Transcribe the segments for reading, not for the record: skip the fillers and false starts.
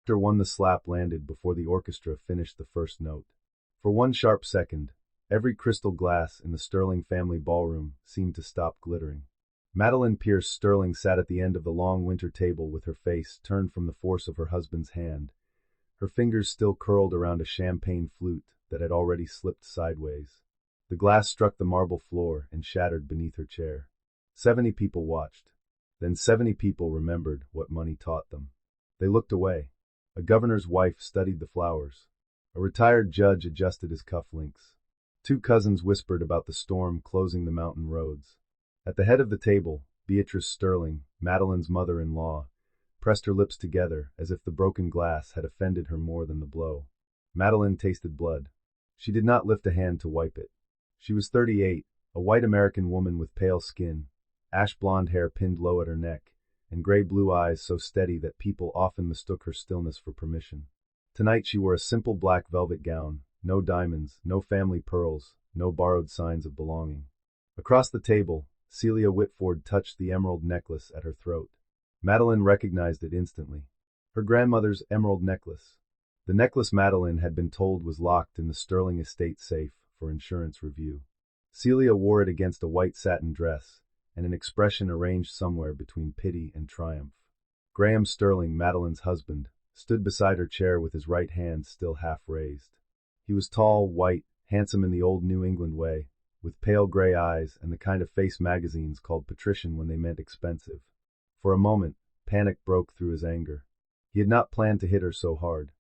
After one, the slap landed before the orchestra finished the first note. For one sharp second, every crystal glass in the Sterling family ballroom seemed to stop glittering. Madeline Pierce Sterling sat at the end of the long winter table with her face turned from the force of her husband's hand, her fingers still curled around a champagne flute that had already slipped sideways. The glass struck the marble floor and shattered beneath her chair. 70 people watched. Then 70 people remembered what money taught them. They looked away. A governor's wife studied the flowers. A retired judge adjusted his cufflinks. 2 cousins whispered about the storm closing the mountain roads. At the head of the table, Beatrice Sterling, Madeline's mother-in-law, pressed her lips together as if the broken glass had offended her more than the blow. Madeline tasted blood. She did not lift a hand to wipe it. She was 38, a white American woman with pale skin, ash-blonde hair pinned low at her neck, and gray-blue eyes so steady that people often mistook her stillness for permission. Tonight she wore a simple black velvet gown, no diamonds, no family pearls, no borrowed signs of belonging. Across the table, Celia Whitford touched the emerald necklace at her throat. Madeline recognized it instantly. Her grandmother's emerald necklace. The necklace Madeline had been told was locked in the Sterling estate safe for insurance review. Celia wore it against a white satin dress, and an expression arranged somewhere between pity and triumph. Graham Sterling, Madeline's husband, stood beside her chair with his right hand still half raised. He was tall, white, handsome in the old New England way, with pale gray eyes and the kind of face magazines called patrician when they meant expensive. For a moment, panic broke through his anger. He had not planned to hit her so hard.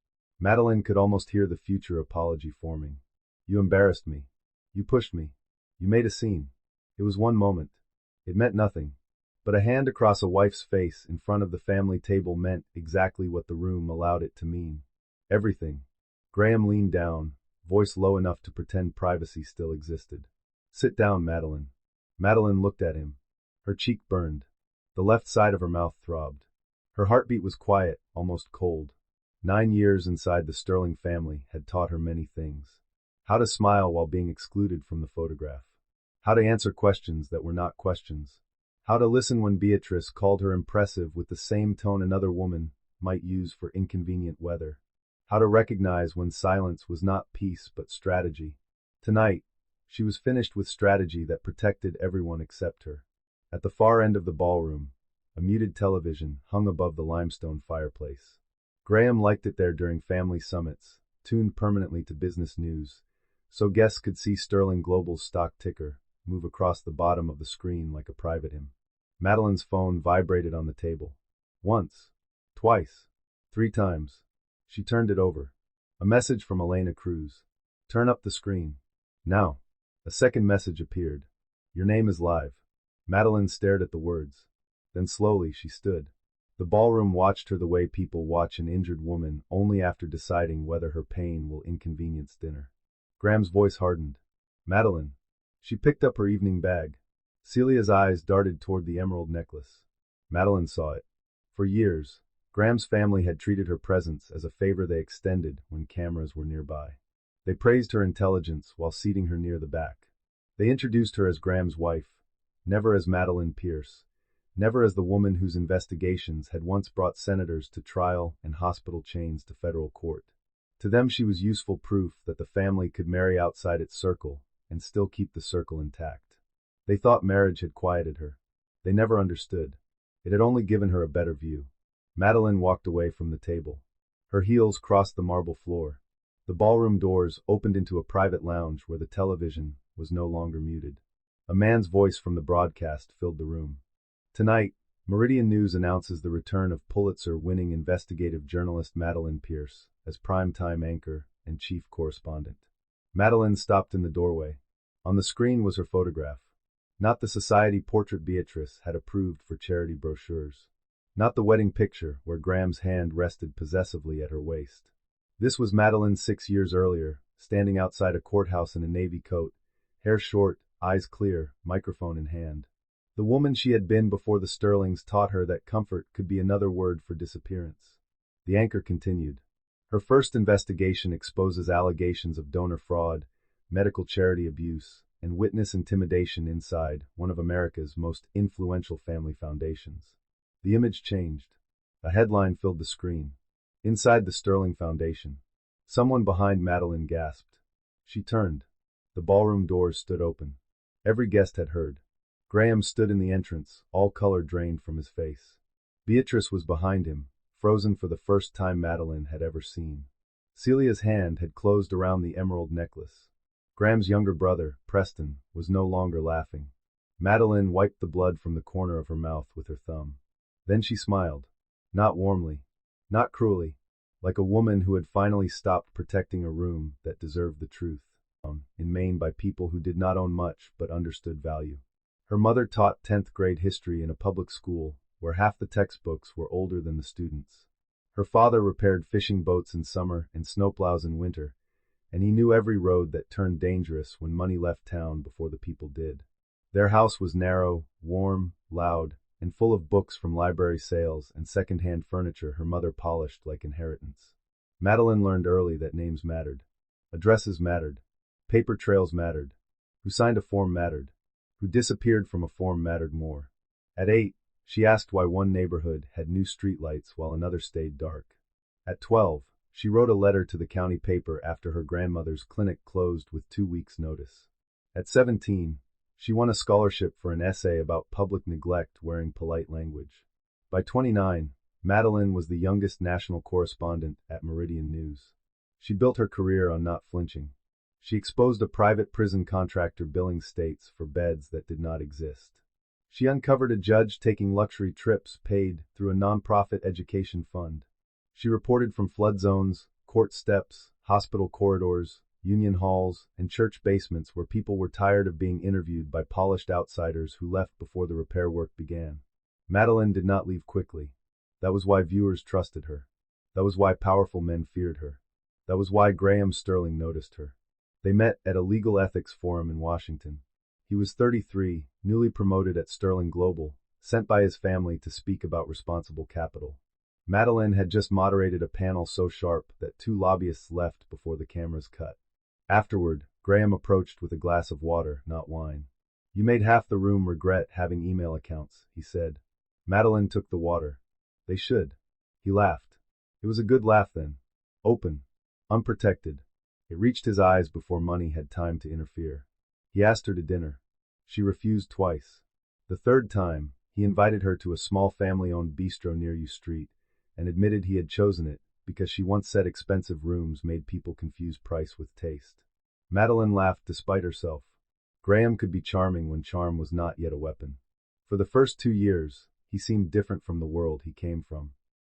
Madeline could almost hear the future apology forming. "You embarrassed me. You pushed me. You made a scene." It was one moment. It meant nothing. But a hand across a wife's face in front of the family table meant exactly what the room allowed it to mean. Everything. Graham leaned down, voice low enough to pretend privacy still existed. "Sit down, Madeline." Madeline looked at him. Her cheek burned. The left side of her mouth throbbed. Her heartbeat was quiet, almost cold. 9 years inside the Sterling family had taught her many things. How to smile while being excluded from the photograph. How to answer questions that were not questions. How to listen when Beatrice called her impressive with the same tone another woman might use for inconvenient weather. How to recognize when silence was not peace but strategy. Tonight, she was finished with strategy that protected everyone except her. At the far end of the ballroom, a muted television hung above the limestone fireplace. Graham liked it there during family summits, tuned permanently to business news, so guests could see Sterling Global's stock ticker move across the bottom of the screen like a private hymn. Madeline's phone vibrated on the table. Once, twice, 3 times. She turned it over. A message from Elena Cruz. "Turn up the screen. Now." A second message appeared. "Your name is live." Madeline stared at the words. Then slowly she stood. The ballroom watched her the way people watch an injured woman only after deciding whether her pain will inconvenience dinner. Graham's voice hardened. "Madeline." She picked up her evening bag. Celia's eyes darted toward the emerald necklace. Madeline saw it. For years, Graham's family had treated her presence as a favor they extended when cameras were nearby. They praised her intelligence while seating her near the back. They introduced her as Graham's wife, never as Madeline Pierce, never as the woman whose investigations had once brought senators to trial and hospital chains to federal court. To them she was useful proof that the family could marry outside its circle and still keep the circle intact. They thought marriage had quieted her. They never understood. It had only given her a better view. Madeline walked away from the table. Her heels crossed the marble floor. The ballroom doors opened into a private lounge where the television was no longer muted. A man's voice from the broadcast filled the room. Tonight, Meridian News announces the return of Pulitzer-winning investigative journalist Madeline Pierce as primetime anchor and chief correspondent. Madeline stopped in the doorway. On the screen was her photograph. Not the society portrait Beatrice had approved for charity brochures. Not the wedding picture where Graham's hand rested possessively at her waist. This was Madeline 6 years earlier, standing outside a courthouse in a navy coat, hair short, eyes clear, microphone in hand. The woman she had been before the Sterlings taught her that comfort could be another word for disappearance. The anchor continued. Her first investigation exposes allegations of donor fraud, medical charity abuse, and witness intimidation inside one of America's most influential family foundations. The image changed. A headline filled the screen. Inside the Sterling Foundation, someone behind Madeline gasped. She turned. The ballroom doors stood open. Every guest had heard. Graham stood in the entrance, all color drained from his face. Beatrice was behind him, frozen for the first time Madeline had ever seen. Celia's hand had closed around the emerald necklace. Graham's younger brother, Preston, was no longer laughing. Madeline wiped the blood from the corner of her mouth with her thumb. Then she smiled. Not warmly, not cruelly, like a woman who had finally stopped protecting a room that deserved the truth. In Maine by people who did not own much but understood value. Her mother taught 10th grade history in a public school where half the textbooks were older than the students. Her father repaired fishing boats in summer and snowplows in winter, and he knew every road that turned dangerous when money left town before the people did. Their house was narrow, warm, loud, and full of books from library sales and second-hand furniture her mother polished like inheritance. Madeline learned early that names mattered. Addresses mattered. Paper trails mattered. Who signed a form mattered. Who disappeared from a form mattered more. At 8, she asked why one neighborhood had new streetlights while another stayed dark. At 12, she wrote a letter to the county paper after her grandmother's clinic closed with 2 weeks' notice. At 17, she won a scholarship for an essay about public neglect wearing polite language. By 29, Madeline was the youngest national correspondent at Meridian News. She built her career on not flinching. She exposed a private prison contractor billing states for beds that did not exist. She uncovered a judge taking luxury trips paid through a nonprofit education fund. She reported from flood zones, court steps, hospital corridors, union halls, and church basements where people were tired of being interviewed by polished outsiders who left before the repair work began. Madeline did not leave quickly. That was why viewers trusted her. That was why powerful men feared her. That was why Graham Sterling noticed her. They met at a legal ethics forum in Washington. He was 33, newly promoted at Sterling Global, sent by his family to speak about responsible capital. Madeline had just moderated a panel so sharp that 2 lobbyists left before the cameras cut. Afterward, Graham approached with a glass of water, not wine. You made half the room regret having email accounts, he said. Madeline took the water. They should. He laughed. It was a good laugh then. Open. Unprotected. It reached his eyes before money had time to interfere. He asked her to dinner. She refused twice. The third time, he invited her to a small family-owned bistro near U Street and admitted he had chosen it because she once said expensive rooms made people confuse price with taste. Madeline laughed despite herself. Graham could be charming when charm was not yet a weapon. For the first 2 years, he seemed different from the world he came from.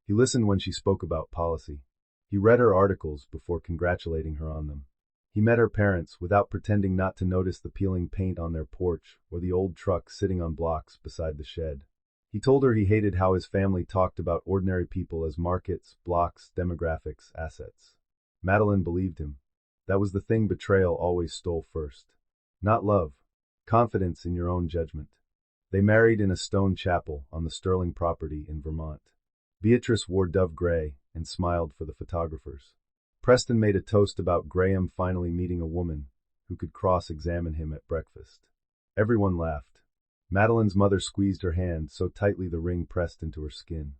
He listened when she spoke about policy. He read her articles before congratulating her on them. He met her parents without pretending not to notice the peeling paint on their porch or the old truck sitting on blocks beside the shed. He told her he hated how his family talked about ordinary people as markets, blocks, demographics, assets. Madeline believed him. That was the thing betrayal always stole first. Not love. Confidence in your own judgment. They married in a stone chapel on the Sterling property in Vermont. Beatrice wore dove gray and smiled for the photographers. Preston made a toast about Graham finally meeting a woman who could cross-examine him at breakfast. Everyone laughed. Madeline's mother squeezed her hand so tightly the ring pressed into her skin.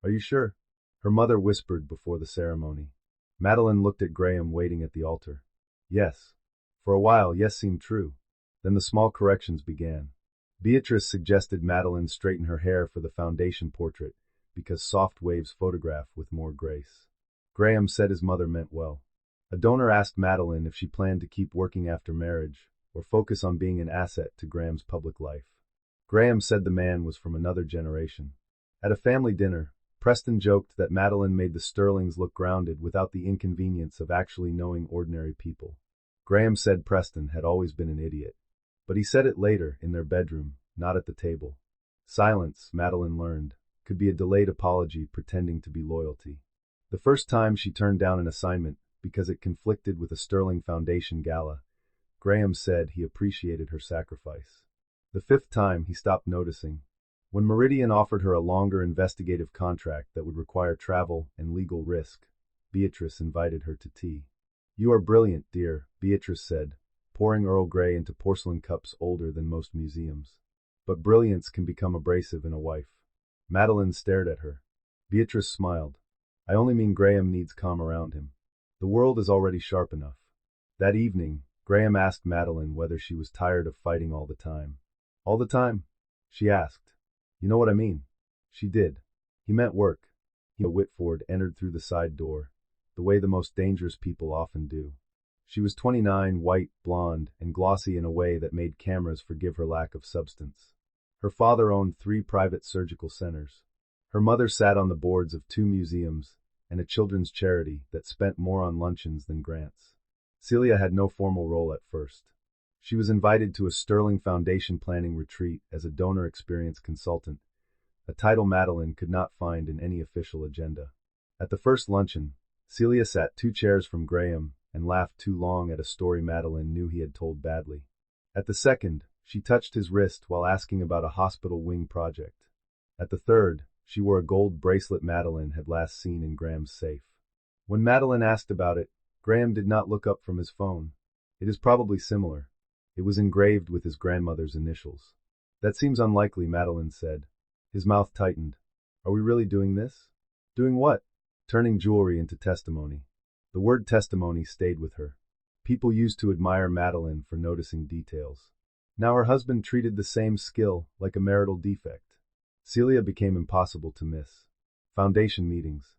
Are you sure? Her mother whispered before the ceremony. Madeline looked at Graham waiting at the altar. Yes. For a while, yes seemed true. Then the small corrections began. Beatrice suggested Madeline straighten her hair for the foundation portrait because soft waves photograph with more grace. Graham said his mother meant well. A donor asked Madeline if she planned to keep working after marriage or focus on being an asset to Graham's public life. Graham said the man was from another generation. At a family dinner, Preston joked that Madeline made the Sterlings look grounded without the inconvenience of actually knowing ordinary people. Graham said Preston had always been an idiot. But he said it later, in their bedroom, not at the table. Silence, Madeline learned, could be a delayed apology pretending to be loyalty. The first time she turned down an assignment because it conflicted with a Sterling Foundation gala, Graham said he appreciated her sacrifice. The 5th time he stopped noticing. When Meridian offered her a longer investigative contract that would require travel and legal risk, Beatrice invited her to tea. You are brilliant, dear, Beatrice said, pouring Earl Grey into porcelain cups older than most museums. But brilliance can become abrasive in a wife. Madeline stared at her. Beatrice smiled. I only mean Graham needs calm around him. The world is already sharp enough. That evening, Graham asked Madeline whether she was tired of fighting all the time. All the time? She asked. You know what I mean? She did. He meant work. Whitford entered through the side door, the way the most dangerous people often do. She was 29, white, blonde, and glossy in a way that made cameras forgive her lack of substance. Her father owned 3 private surgical centers. Her mother sat on the boards of 2 museums and a children's charity that spent more on luncheons than grants. Celia had no formal role at first. She was invited to a Sterling Foundation planning retreat as a donor experience consultant, a title Madeline could not find in any official agenda. At the first luncheon, Celia sat 2 chairs from Graham and laughed too long at a story Madeline knew he had told badly. At the second, she touched his wrist while asking about a hospital wing project. At the third, she wore a gold bracelet Madeline had last seen in Graham's safe. When Madeline asked about it, Graham did not look up from his phone. It is probably similar. It was engraved with his grandmother's initials. That seems unlikely, Madeline said. His mouth tightened. Are we really doing this? Doing what? Turning jewelry into testimony. The word testimony stayed with her. People used to admire Madeline for noticing details. Now her husband treated the same skill like a marital defect. Celia became impossible to miss. Foundation meetings,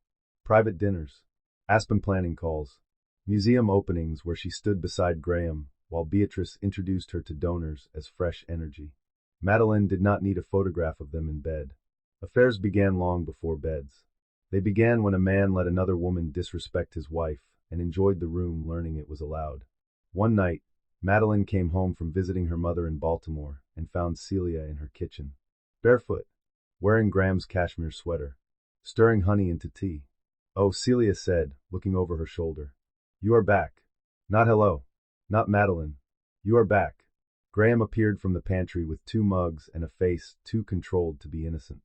private dinners, Aspen planning calls, museum openings where she stood beside Graham while Beatrice introduced her to donors as fresh energy. Madeline did not need a photograph of them in bed. Affairs began long before beds. They began when a man let another woman disrespect his wife and enjoyed the room learning it was allowed. One night, Madeline came home from visiting her mother in Baltimore and found Celia in her kitchen, barefoot, wearing Graham's cashmere sweater, stirring honey into tea. Oh, Celia said, looking over her shoulder. You are back. Not hello. Not Madeline. You are back. Graham appeared from the pantry with 2 mugs and a face too controlled to be innocent.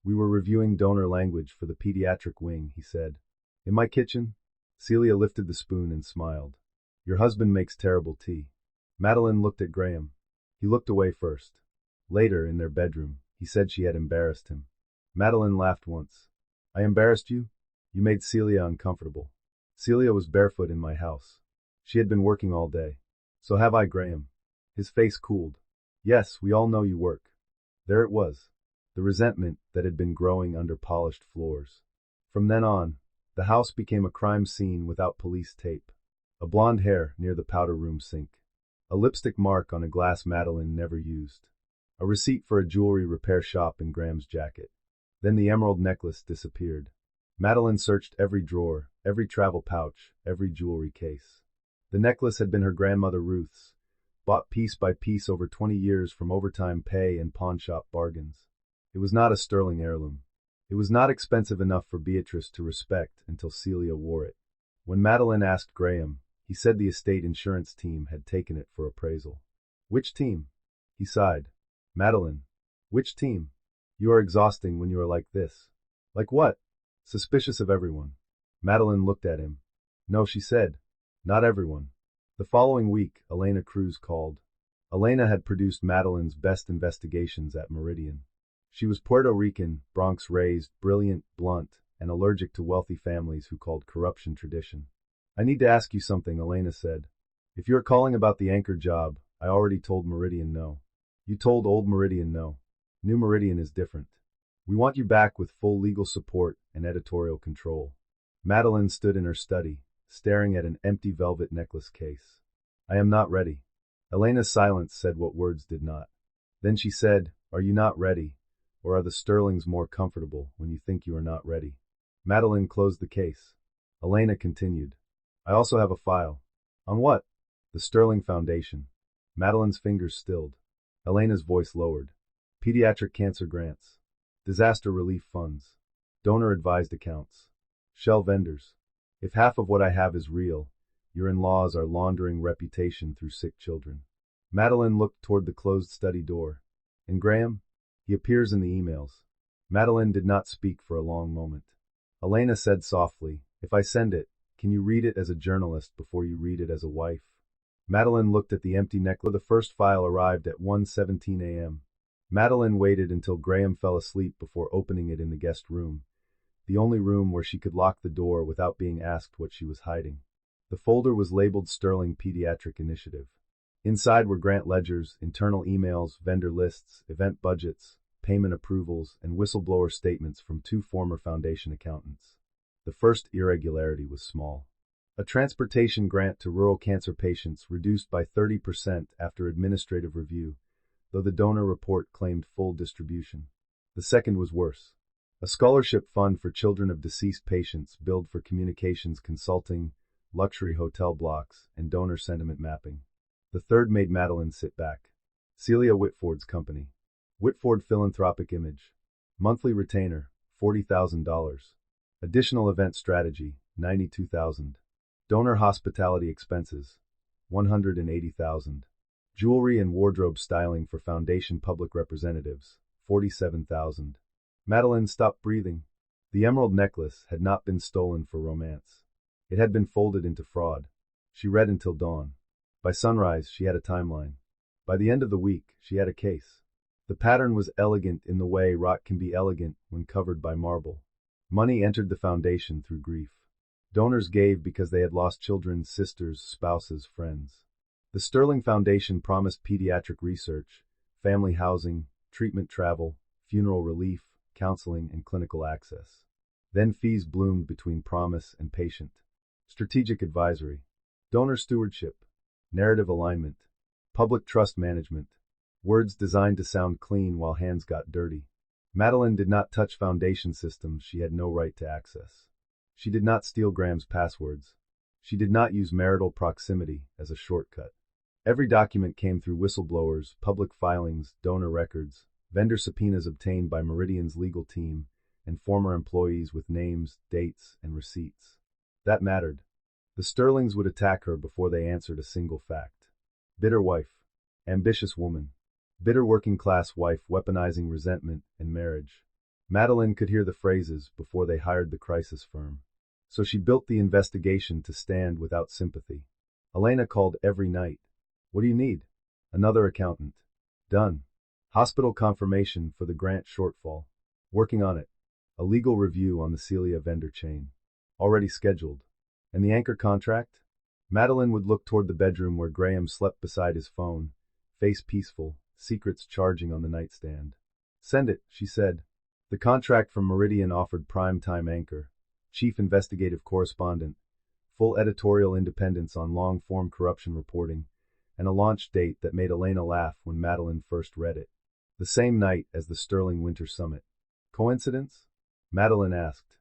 We were reviewing donor language for the pediatric wing, he said. In my kitchen? Celia lifted the spoon and smiled. Your husband makes terrible tea. Madeline looked at Graham. He looked away first. Later, in their bedroom, he said she had embarrassed him. Madeline laughed once. I embarrassed you? You made Celia uncomfortable. Celia was barefoot in my house. She had been working all day. So have I, Graham. His face cooled. Yes, we all know you work. There it was. The resentment that had been growing under polished floors. From then on, the house became a crime scene without police tape. A blonde hair near the powder room sink. A lipstick mark on a glass Madeline never used. A receipt for a jewelry repair shop in Graham's jacket. Then the emerald necklace disappeared. Madeline searched every drawer, every travel pouch, every jewelry case. The necklace had been her grandmother Ruth's, bought piece by piece over 20 years from overtime pay and pawnshop bargains. It was not a sterling heirloom. It was not expensive enough for Beatrice to respect until Celia wore it. When Madeline asked Graham, he said the estate insurance team had taken it for appraisal. Which team? He sighed. Madeline. Which team? You are exhausting when you are like this. Like what? Suspicious of everyone. Madeline looked at him. No, she said. Not everyone. The following week, Elena Cruz called. Elena had produced Madeline's best investigations at Meridian. She was Puerto Rican, Bronx-raised, brilliant, blunt, and allergic to wealthy families who called corruption tradition. I need to ask you something, Elena said. If you are calling about the anchor job, I already told Meridian no. You told old Meridian no. New Meridian is different. We want you back with full legal support and editorial control. Madeline stood in her study, staring at an empty velvet necklace case. I am not ready. Elena's silence said what words did not. Then she said, Are you not ready? Or are the Sterlings more comfortable when you think you are not ready? Madeline closed the case. Elena continued. I also have a file. On what? The Sterling Foundation. Madeline's fingers stilled. Elena's voice lowered. Pediatric cancer grants. Disaster relief funds. Donor-advised accounts. Shell vendors. If half of what I have is real, your in-laws are laundering reputation through sick children. Madeline looked toward the closed study door. And Graham? He appears in the emails. Madeline did not speak for a long moment. Elena said softly, If I send it, can you read it as a journalist before you read it as a wife? Madeline looked at the empty necklace. The first file arrived at 1:17 a.m. Madeline waited until Graham fell asleep before opening it in the guest room, the only room where she could lock the door without being asked what she was hiding. The folder was labeled Sterling Pediatric Initiative. Inside were grant ledgers, internal emails, vendor lists, event budgets, payment approvals, and whistleblower statements from 2 former foundation accountants. The first irregularity was small. A transportation grant to rural cancer patients reduced by 30% after administrative review, though the donor report claimed full distribution. The second was worse. A scholarship fund for children of deceased patients billed for communications consulting, luxury hotel blocks, and donor sentiment mapping. The third made Madeline sit back. Celia Whitford's company. Whitford Philanthropic Image. Monthly retainer, $40,000. Additional event strategy, $92,000. Donor hospitality expenses, $180,000. Jewelry and wardrobe styling for foundation public representatives, $47,000. Madeline stopped breathing. The emerald necklace had not been stolen for romance. It had been folded into fraud. She read until dawn. By sunrise, she had a timeline. By the end of the week, she had a case. The pattern was elegant in the way rock can be elegant when covered by marble. Money entered the foundation through grief. Donors gave because they had lost children, sisters, spouses, friends. The Sterling Foundation promised pediatric research, family housing, treatment travel, funeral relief, counseling, and clinical access. Then fees bloomed between promise and patient. Strategic advisory, donor stewardship, narrative alignment, public trust management, words designed to sound clean while hands got dirty. Madeline did not touch foundation systems she had no right to access. She did not steal Graham's passwords. She did not use marital proximity as a shortcut. Every document came through whistleblowers, public filings, donor records, vendor subpoenas obtained by Meridian's legal team, and former employees with names, dates, and receipts. That mattered. The Sterlings would attack her before they answered a single fact. Bitter wife. Ambitious woman. Bitter working-class wife weaponizing resentment and marriage. Madeline could hear the phrases before they hired the crisis firm. So she built the investigation to stand without sympathy. Elena called every night. What do you need? Another accountant. Done. Hospital confirmation for the grant shortfall. Working on it. A legal review on the Celia vendor chain. Already scheduled. And the anchor contract? Madeline would look toward the bedroom where Graham slept beside his phone, face peaceful, secrets charging on the nightstand. Send it, she said. The contract from Meridian offered prime-time anchor, chief investigative correspondent, full editorial independence on long-form corruption reporting, and a launch date that made Elena laugh when Madeline first read it. The same night as the Sterling Winter Summit. Coincidence? Madeline asked.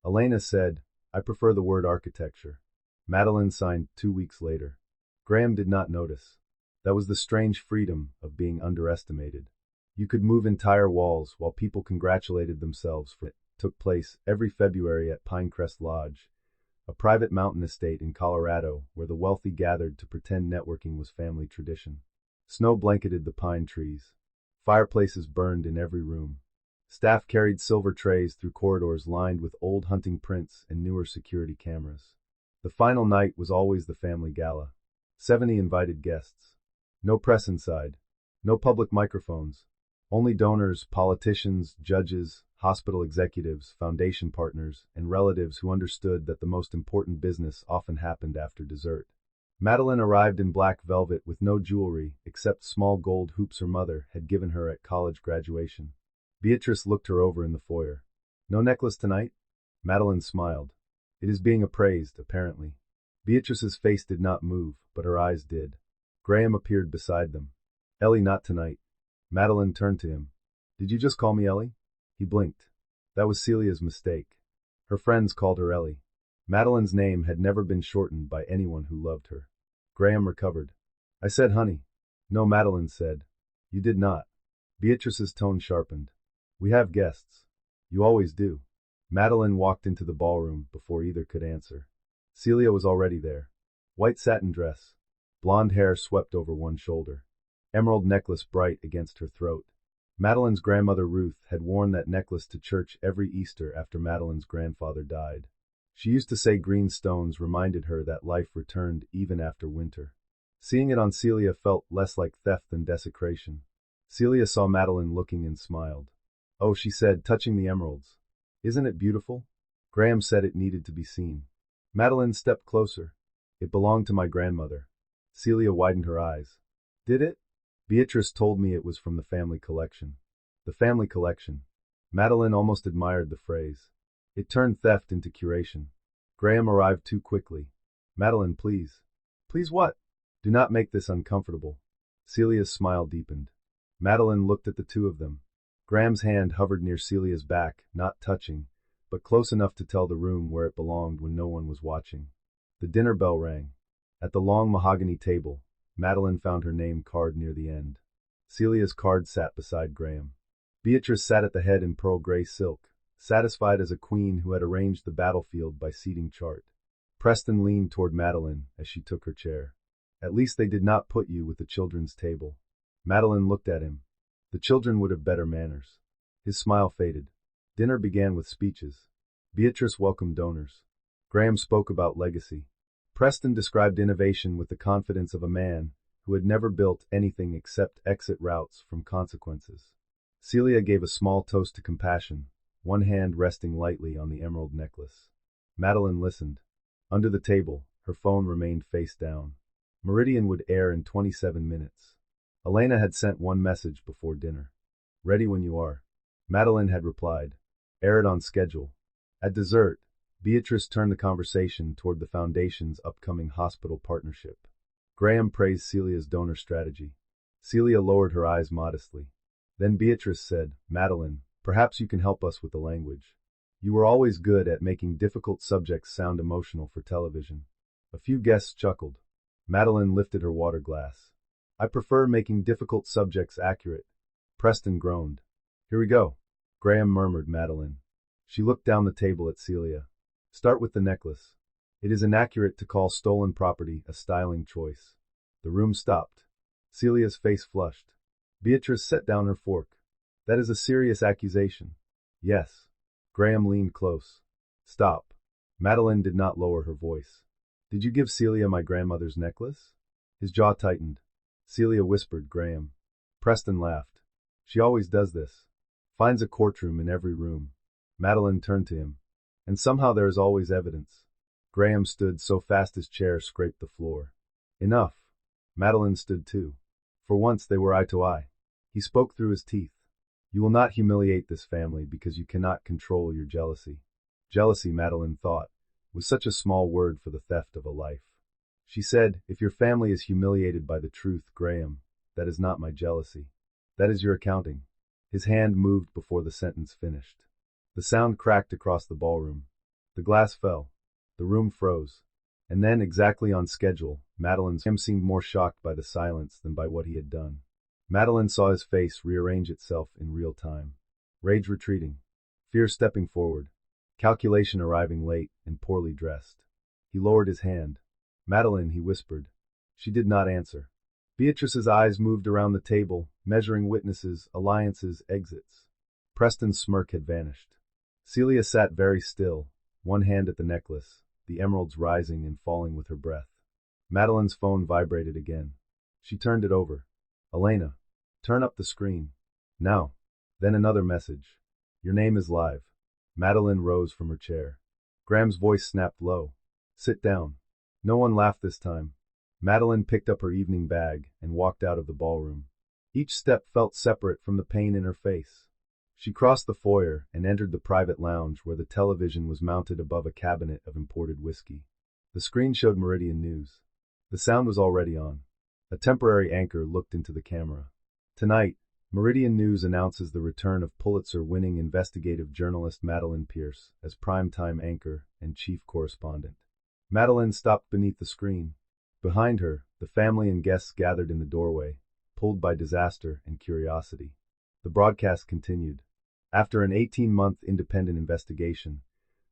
Elena said, I prefer the word architecture. Madeline signed 2 weeks later. Graham did not notice. That was the strange freedom of being underestimated. You could move entire walls while people congratulated themselves for it. Took place every February at Pinecrest Lodge, a private mountain estate in Colorado where the wealthy gathered to pretend networking was family tradition. Snow blanketed the pine trees. Fireplaces burned in every room. Staff carried silver trays through corridors lined with old hunting prints and newer security cameras. The final night was always the family gala. 70 invited guests. No press inside. No public microphones. Only donors, politicians, judges, hospital executives, foundation partners, and relatives who understood that the most important business often happened after dessert. Madeline arrived in black velvet with no jewelry except small gold hoops her mother had given her at college graduation. Beatrice looked her over in the foyer. No necklace tonight? Madeline smiled. It is being appraised, apparently. Beatrice's face did not move, but her eyes did. Graham appeared beside them. Ellie, not tonight. Madeline turned to him. Did you just call me Ellie? He blinked. That was Celia's mistake. Her friends called her Ellie. Madeline's name had never been shortened by anyone who loved her. Graham recovered. I said honey. No, Madeline said. You did not. Beatrice's tone sharpened. We have guests. You always do. Madeline walked into the ballroom before either could answer. Celia was already there. White satin dress. Blonde hair swept over one shoulder. Emerald necklace bright against her throat. Madeline's grandmother Ruth had worn that necklace to church every Easter after Madeline's grandfather died. She used to say green stones reminded her that life returned even after winter. Seeing it on Celia felt less like theft than desecration. Celia saw Madeline looking and smiled. Oh, she said, touching the emeralds. Isn't it beautiful? Graham said it needed to be seen. Madeline stepped closer. It belonged to my grandmother. Celia widened her eyes. Did it? Beatrice told me it was from the family collection. The family collection. Madeline almost admired the phrase. It turned theft into curation. Graham arrived too quickly. Madeline, please. Please what? Do not make this uncomfortable. Celia's smile deepened. Madeline looked at the two of them. Graham's hand hovered near Celia's back, not touching, but close enough to tell the room where it belonged when no one was watching. The dinner bell rang. At the long mahogany table, Madeline found her name carved near the end. Celia's card sat beside Graham. Beatrice sat at the head in pearl gray silk, satisfied as a queen who had arranged the battlefield by seating chart. Preston leaned toward Madeline as she took her chair. At least they did not put you with the children's table. Madeline looked at him. The children would have better manners. His smile faded. Dinner began with speeches. Beatrice welcomed donors. Graham spoke about legacy. Preston described innovation with the confidence of a man who had never built anything except exit routes from consequences. Celia gave a small toast to compassion, one hand resting lightly on the emerald necklace. Madeline listened. Under the table, her phone remained face down. Meridian would air in 27 minutes. Elena had sent one message before dinner. Ready when you are. Madeline had replied. Air it on schedule. At dessert, Beatrice turned the conversation toward the Foundation's upcoming hospital partnership. Graham praised Celia's donor strategy. Celia lowered her eyes modestly. Then Beatrice said, Madeline, perhaps you can help us with the language. You were always good at making difficult subjects sound emotional for television. A few guests chuckled. Madeline lifted her water glass. I prefer making difficult subjects accurate. Preston groaned. Here we go. Graham murmured Madeline. She looked down the table at Celia. Start with the necklace. It is inaccurate to call stolen property a styling choice. The room stopped. Celia's face flushed. Beatrice set down her fork. That is a serious accusation. Yes. Graham leaned close. Stop. Madeline did not lower her voice. Did you give Celia my grandmother's necklace? His jaw tightened. Celia whispered Graham. Preston laughed. She always does this. Finds a courtroom in every room. Madeline turned to him. And somehow there is always evidence. Graham stood so fast his chair scraped the floor. Enough. Madeline stood too. For once they were eye to eye. He spoke through his teeth. You will not humiliate this family because you cannot control your jealousy. Jealousy, Madeline thought, was such a small word for the theft of a life. She said, if your family is humiliated by the truth, Graham, that is not my jealousy. That is your accounting. His hand moved before the sentence finished. The sound cracked across the ballroom. The glass fell. The room froze. And then, exactly on schedule, Madeline's seemed more shocked by the silence than by what he had done. Madeline saw his face rearrange itself in real time. Rage retreating. Fear stepping forward. Calculation arriving late and poorly dressed. He lowered his hand. Madeline, he whispered. She did not answer. Beatrice's eyes moved around the table, measuring witnesses, alliances, exits. Preston's smirk had vanished. Celia sat very still, one hand at the necklace, the emeralds rising and falling with her breath. Madeline's phone vibrated again. She turned it over. Elena, turn up the screen. Now. Then another message. Your name is live. Madeline rose from her chair. Graham's voice snapped low. Sit down. No one laughed this time. Madeline picked up her evening bag and walked out of the ballroom. Each step felt separate from the pain in her face. She crossed the foyer and entered the private lounge where the television was mounted above a cabinet of imported whiskey. The screen showed Meridian News. The sound was already on. A temporary anchor looked into the camera. Tonight, Meridian News announces the return of Pulitzer-winning investigative journalist Madeline Pierce as primetime anchor and chief correspondent. Madeline stopped beneath the screen. Behind her, the family and guests gathered in the doorway, pulled by disaster and curiosity. The broadcast continued. After an 18-month independent investigation,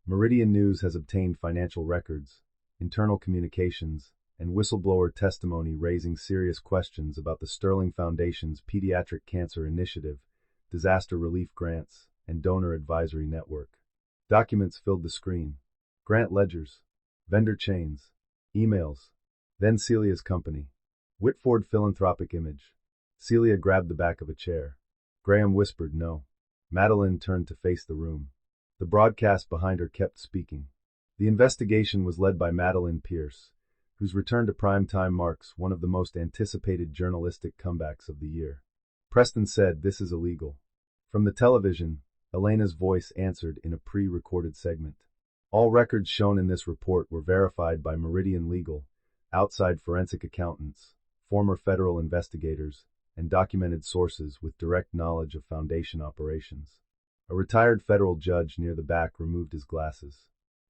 Meridian News has obtained financial records, internal communications, and whistleblower testimony raising serious questions about the Sterling Foundation's Pediatric Cancer Initiative, disaster relief grants, and donor advisory network. Documents filled the screen. Grant ledgers, vendor chains, emails. Then Celia's company. Whitford Philanthropic Image. Celia grabbed the back of a chair. Graham whispered no. Madeline turned to face the room. The broadcast behind her kept speaking. The investigation was led by Madeline Pierce, whose return to prime time marks one of the most anticipated journalistic comebacks of the year. Preston said, "This is illegal." From the television, Elena's voice answered in a pre-recorded segment. All records shown in this report were verified by Meridian Legal, outside forensic accountants, former federal investigators, and documented sources with direct knowledge of Foundation operations. A retired federal judge near the back removed his glasses.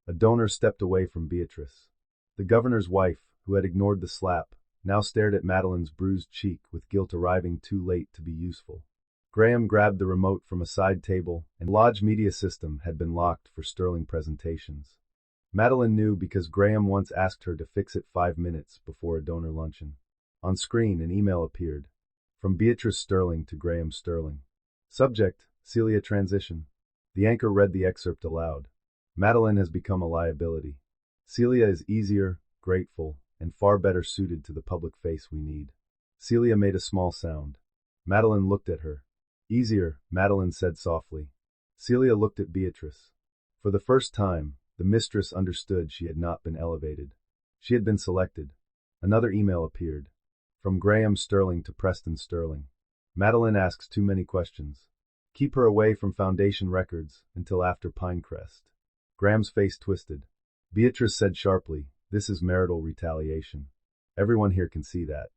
A donor stepped away from Beatrice. The governor's wife, who had ignored the slap, now stared at Madeline's bruised cheek with guilt arriving too late to be useful. Graham grabbed the remote from a side table, and the Lodge media system had been locked for Sterling presentations. Madeline knew because Graham once asked her to fix it 5 minutes before a donor luncheon. On screen, an email appeared. From Beatrice Sterling to Graham Sterling. Subject, Celia transition. The anchor read the excerpt aloud. Madeline has become a liability. Celia is easier, grateful, and far better suited to the public face we need. Celia made a small sound. Madeline looked at her. Easier, Madeline said softly. Celia looked at Beatrice. For the first time, the mistress understood she had not been elevated. She had been selected. Another email appeared. From Graham Sterling to Preston Sterling. Madeline asks too many questions. Keep her away from Foundation records until after Pinecrest. Graham's face twisted. Beatrice said sharply, "This is marital retaliation. Everyone here can see that."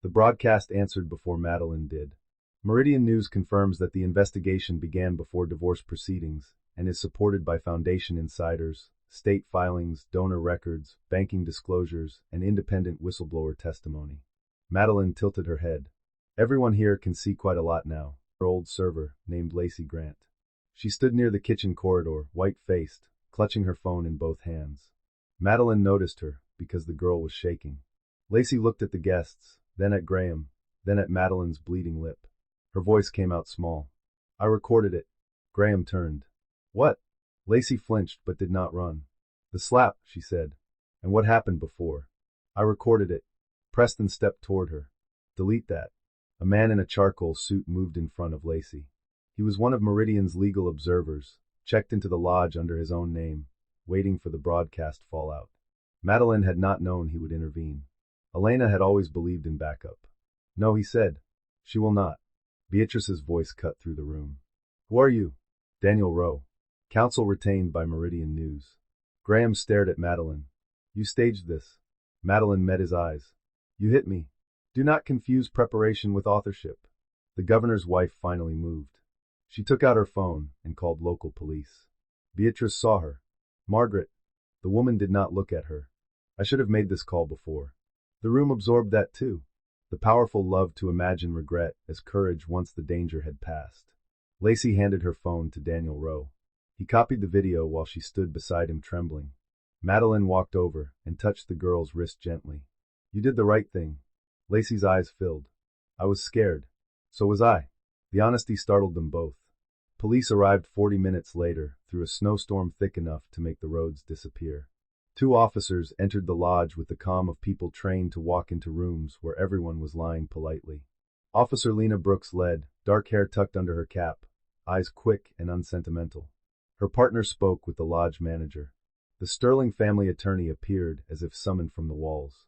The broadcast answered before Madeline did. Meridian News confirms that the investigation began before divorce proceedings and is supported by Foundation insiders, state filings, donor records, banking disclosures, and independent whistleblower testimony. Madeline tilted her head. Everyone here can see quite a lot now. Her old server, named Lacey Grant. She stood near the kitchen corridor, white-faced, clutching her phone in both hands. Madeline noticed her, because the girl was shaking. Lacey looked at the guests, then at Graham, then at Madeline's bleeding lip. Her voice came out small. "I recorded it." Graham turned. "What?" Lacey flinched but did not run. "The slap," she said. "And what happened before." "I recorded it." Preston stepped toward her. "Delete that." A man in a charcoal suit moved in front of Lacey. He was one of Meridian's legal observers, checked into the lodge under his own name, waiting for the broadcast fallout. Madeline had not known he would intervene. Elena had always believed in backup. "No," he said. "She will not." Beatrice's voice cut through the room. "Who are you?" "Daniel Rowe. Counsel retained by Meridian News." Graham stared at Madeline. "You staged this." Madeline met his eyes. "You hit me. Do not confuse preparation with authorship." The governor's wife finally moved. She took out her phone and called local police. Beatrice saw her. "Margaret." The woman did not look at her. "I should have made this call before." The room absorbed that too. The powerful love to imagine regret as courage once the danger had passed. Lacey handed her phone to Daniel Rowe. He copied the video while she stood beside him trembling. Madeline walked over and touched the girl's wrist gently. "You did the right thing." Lacey's eyes filled. "I was scared." "So was I." The honesty startled them both. Police arrived 40 minutes later, through a snowstorm thick enough to make the roads disappear. 2 officers entered the lodge with the calm of people trained to walk into rooms where everyone was lying politely. Officer Lena Brooks led, dark hair tucked under her cap, eyes quick and unsentimental. Her partner spoke with the lodge manager. The Sterling family attorney appeared as if summoned from the walls.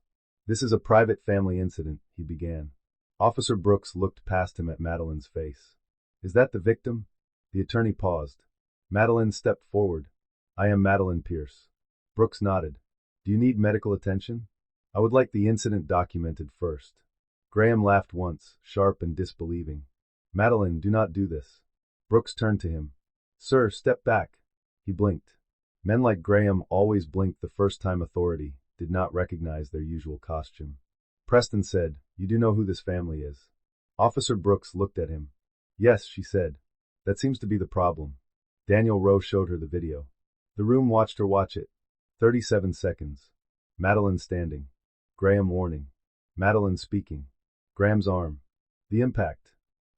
"This is a private family incident," he began. Officer Brooks looked past him at Madeline's face. "Is that the victim?" The attorney paused. Madeline stepped forward. "I am Madeline Pierce." Brooks nodded. "Do you need medical attention?" "I would like the incident documented first." Graham laughed once, sharp and disbelieving. "Madeline, do not do this." Brooks turned to him. "Sir, step back." He blinked. Men like Graham always blinked the first time authority did not recognize their usual costume. Preston said, "You do know who this family is?" Officer Brooks looked at him. "Yes," she said. "That seems to be the problem." Daniel Rowe showed her the video. The room watched her watch it. 37 seconds. Madeline standing. Graham warning. Madeline speaking. Graham's arm. The impact.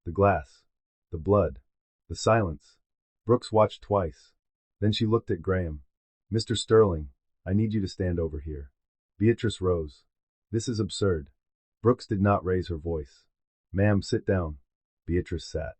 The glass. The blood. The silence. Brooks watched twice. Then she looked at Graham. "Mr. Sterling, I need you to stand over here." Beatrice rose. "This is absurd." Brooks did not raise her voice. "Ma'am, sit down." Beatrice sat.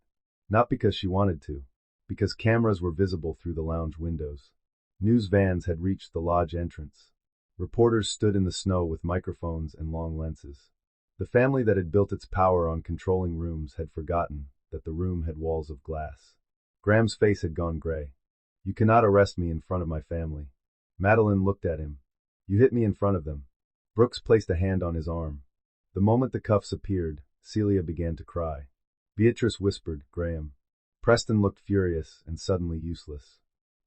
Not because she wanted to. because cameras were visible through the lounge windows. News vans had reached the lodge entrance. Reporters stood in the snow with microphones and long lenses. The family that had built its power on controlling rooms had forgotten that the room had walls of glass. Graham's face had gone gray. "You cannot arrest me in front of my family." Madeline looked at him. "You hit me in front of them." Brooks placed a hand on his arm. The moment the cuffs appeared, Celia began to cry. Beatrice whispered, "Graham." Preston looked furious and suddenly useless.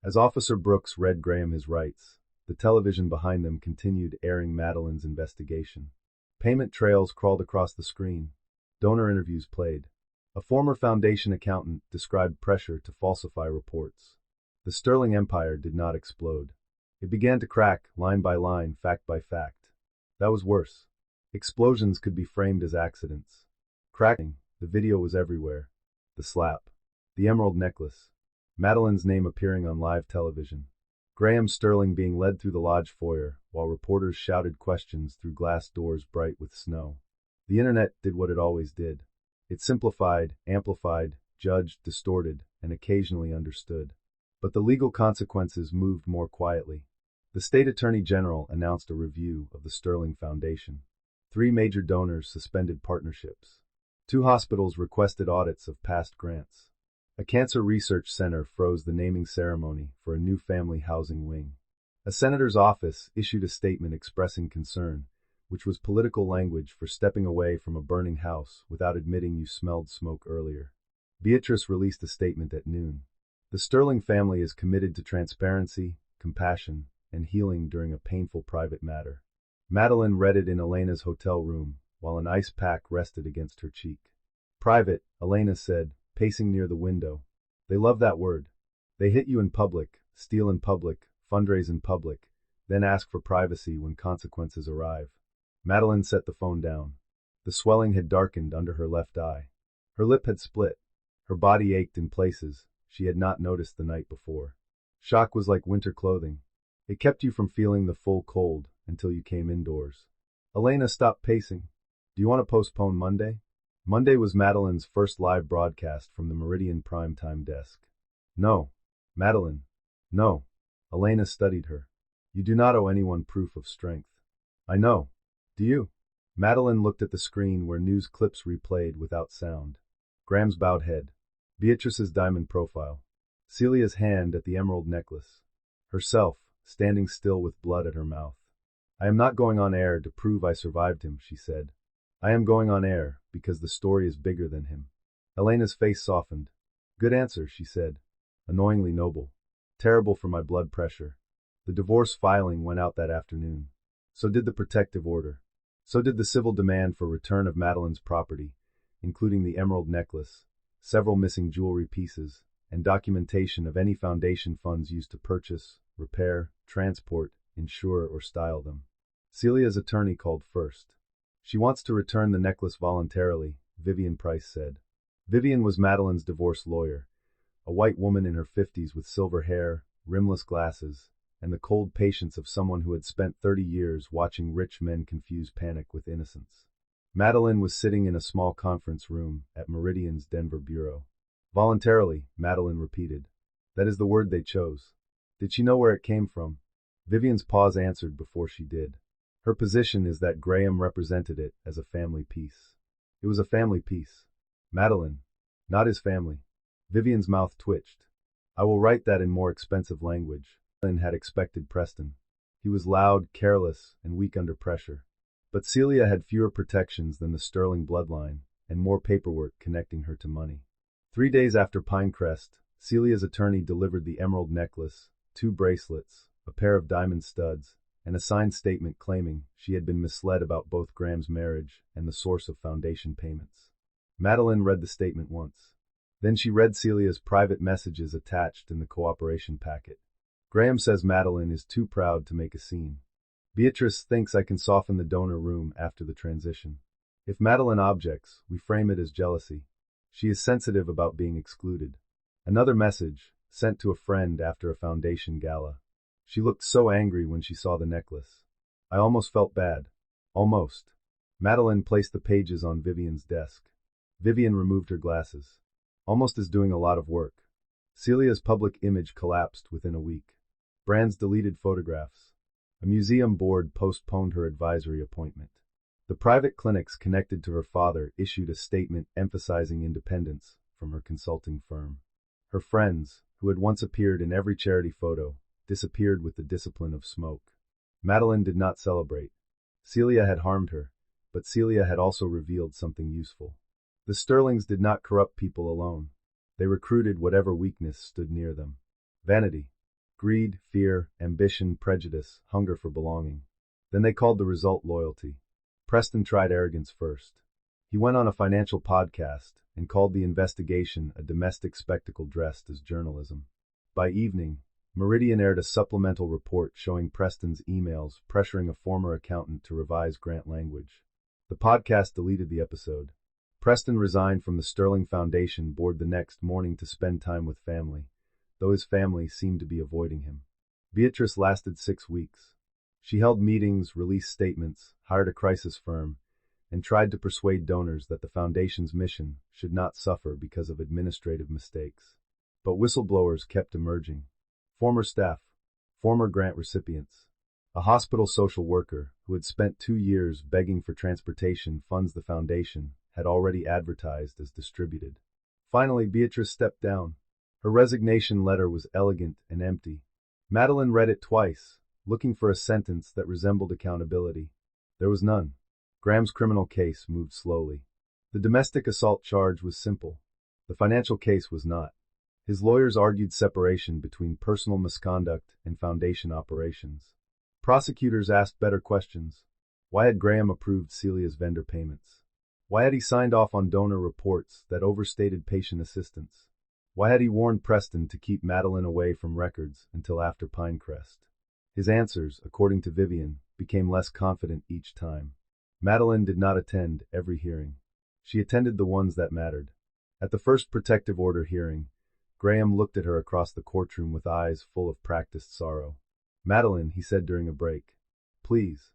As Officer Brooks read Graham his rights, the television behind them continued airing Madeline's investigation. Payment trails crawled across the screen. Donor interviews played. A former Foundation accountant described pressure to falsify reports. The Sterling Empire did not explode. It began to crack, line by line, fact by fact. That was worse. Explosions could be framed as accidents. Cracking, the video was everywhere. The slap. The emerald necklace. Madeline's name appearing on live television. Graham Sterling being led through the lodge foyer, while reporters shouted questions through glass doors bright with snow. The internet did what it always did. It simplified, amplified, judged, distorted, and occasionally understood. But the legal consequences moved more quietly. The State Attorney General announced a review of the Sterling Foundation. 3 major donors suspended partnerships. 2 hospitals requested audits of past grants. A cancer research center froze the naming ceremony for a new family housing wing. A senator's office issued a statement expressing concern, which was political language for stepping away from a burning house without admitting you smelled smoke earlier. Beatrice released a statement at noon. The Sterling family is committed to transparency, compassion, and healing during a painful private matter. Madeline read it in Elena's hotel room, while an ice pack rested against her cheek. "Private," Elena said, pacing near the window. "They love that word. They hit you in public, steal in public, fundraise in public, then ask for privacy when consequences arrive." Madeline set the phone down. The swelling had darkened under her left eye. Her lip had split. Her body ached in places she had not noticed the night before. Shock was like winter clothing. It kept you from feeling the full cold until you came indoors. Elena stopped pacing. "Do you want to postpone Monday?" Monday was Madeline's first live broadcast from the Meridian primetime desk. "No. Madeline. No." Elena studied her. "You do not owe anyone proof of strength." "I know. Do you?" Madeline looked at the screen where news clips replayed without sound. Graham's bowed head. Beatrice's diamond profile. Celia's hand at the emerald necklace. Herself, standing still with blood at her mouth. "I am not going on air to prove I survived him," she said. "I am going on air because the story is bigger than him." Elena's face softened. "Good answer," she said. "Annoyingly noble. Terrible for my blood pressure." The divorce filing went out that afternoon. So did the protective order. So did the civil demand for return of Madeline's property, including the emerald necklace, several missing jewelry pieces, and documentation of any foundation funds used to purchase, repair, transport, insure, or style them. Celia's attorney called first. "She wants to return the necklace voluntarily," Vivian Price said. Vivian was Madeline's divorce lawyer, a white woman in her 50s with silver hair, rimless glasses, and the cold patience of someone who had spent 30 years watching rich men confuse panic with innocence. Madeline was sitting in a small conference room at Meridian's Denver bureau. "Voluntarily," Madeline repeated. "That is the word they chose." Did she know where it came from? Vivian's pause answered before she did. Her position is that Graham represented it as a family piece. It was a family piece. Madeline. Not his family. Vivian's mouth twitched. "I will write that in more expensive language." Madeline had expected Preston. He was loud, careless, and weak under pressure. But Celia had fewer protections than the Sterling bloodline, and more paperwork connecting her to money. 3 days after Pinecrest, Celia's attorney delivered the emerald necklace, 2 bracelets, a pair of diamond studs, and a signed statement claiming she had been misled about both Graham's marriage and the source of foundation payments. Madeline read the statement once. Then she read Celia's private messages attached in the cooperation packet. "Graham says Madeline is too proud to make a scene. Beatrice thinks I can soften the donor room after the transition. If Madeline objects, we frame it as jealousy. She is sensitive about being excluded." Another message, sent to a friend after a foundation gala. "She looked so angry when she saw the necklace. I almost felt bad. Almost." Madeline placed the pages on Vivian's desk. Vivian removed her glasses. "Almost is doing a lot of work." Celia's public image collapsed within a week. Brands deleted photographs. A museum board postponed her advisory appointment. The private clinics connected to her father issued a statement emphasizing independence from her consulting firm. Her friends, who had once appeared in every charity photo, disappeared with the discipline of smoke. Madeline did not celebrate. Celia had harmed her, but Celia had also revealed something useful. The Sterlings did not corrupt people alone. They recruited whatever weakness stood near them. Vanity, greed, fear, ambition, prejudice, hunger for belonging. Then they called the result loyalty. Preston tried arrogance first. He went on a financial podcast and called the investigation a domestic spectacle dressed as journalism. By evening, Meridian aired a supplemental report showing Preston's emails pressuring a former accountant to revise grant language. The podcast deleted the episode. Preston resigned from the Sterling Foundation board the next morning to spend time with family, though his family seemed to be avoiding him. Beatrice lasted 6 weeks. She held meetings, released statements, hired a crisis firm, and tried to persuade donors that the foundation's mission should not suffer because of administrative mistakes. But whistleblowers kept emerging. Former staff, former grant recipients. A hospital social worker who had spent 2 years begging for transportation funds the foundation had already advertised as distributed. Finally, Beatrice stepped down. Her resignation letter was elegant and empty. Madeline read it twice, looking for a sentence that resembled accountability. There was none. Graham's criminal case moved slowly. The domestic assault charge was simple. The financial case was not. His lawyers argued separation between personal misconduct and foundation operations. Prosecutors asked better questions. Why had Graham approved Celia's vendor payments? Why had he signed off on donor reports that overstated patient assistance? Why had he warned Preston to keep Madeline away from records until after Pinecrest? His answers, according to Vivian, became less confident each time. Madeline did not attend every hearing. She attended the ones that mattered. At the first protective order hearing, Graham looked at her across the courtroom with eyes full of practiced sorrow. "Madeline," he said during a break, "please.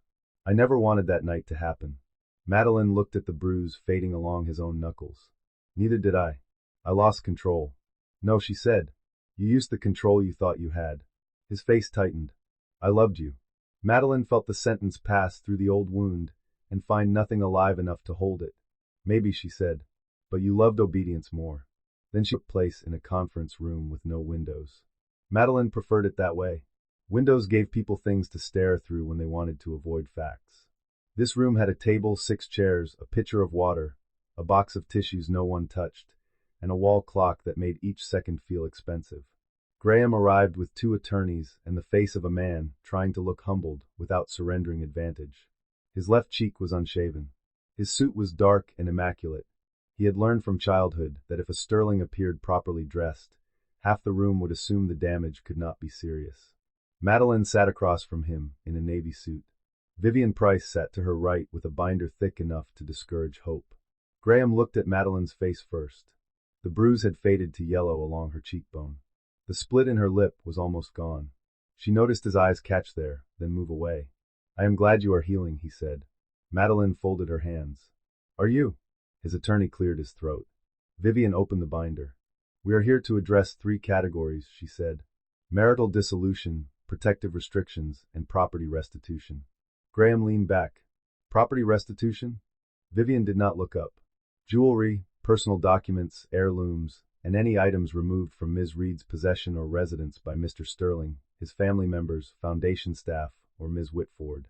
I never wanted that night to happen." Madeline looked at the bruise fading along his own knuckles. "Neither did I. I lost control." "No," she said. "You used the control you thought you had." His face tightened. "I loved you." Madeline felt the sentence pass through the old wound and find nothing alive enough to hold it. "Maybe," she said, "but you loved obedience more." Then she took place in a conference room with no windows. Madeline preferred it that way. Windows gave people things to stare through when they wanted to avoid facts. This room had a table, 6 chairs, a pitcher of water, a box of tissues no one touched, and a wall clock that made each second feel expensive. Graham arrived with 2 attorneys and the face of a man trying to look humbled without surrendering advantage. His left cheek was unshaven. His suit was dark and immaculate. He had learned from childhood that if a Sterling appeared properly dressed, half the room would assume the damage could not be serious. Madeline sat across from him in a navy suit. Vivian Price sat to her right with a binder thick enough to discourage hope. Graham looked at Madeline's face first. The bruise had faded to yellow along her cheekbone. The split in her lip was almost gone. She noticed his eyes catch there, then move away. "I am glad you are healing," he said. Madeline folded her hands. "Are you?" His attorney cleared his throat. Vivian opened the binder. "We are here to address 3 categories," she said. "Marital dissolution, protective restrictions, and property restitution." Graham leaned back. "Property restitution?" Vivian did not look up. "Jewelry, personal documents, heirlooms, and any items removed from Ms. Reed's possession or residence by Mr. Sterling, his family members, foundation staff, or Ms. Whitford."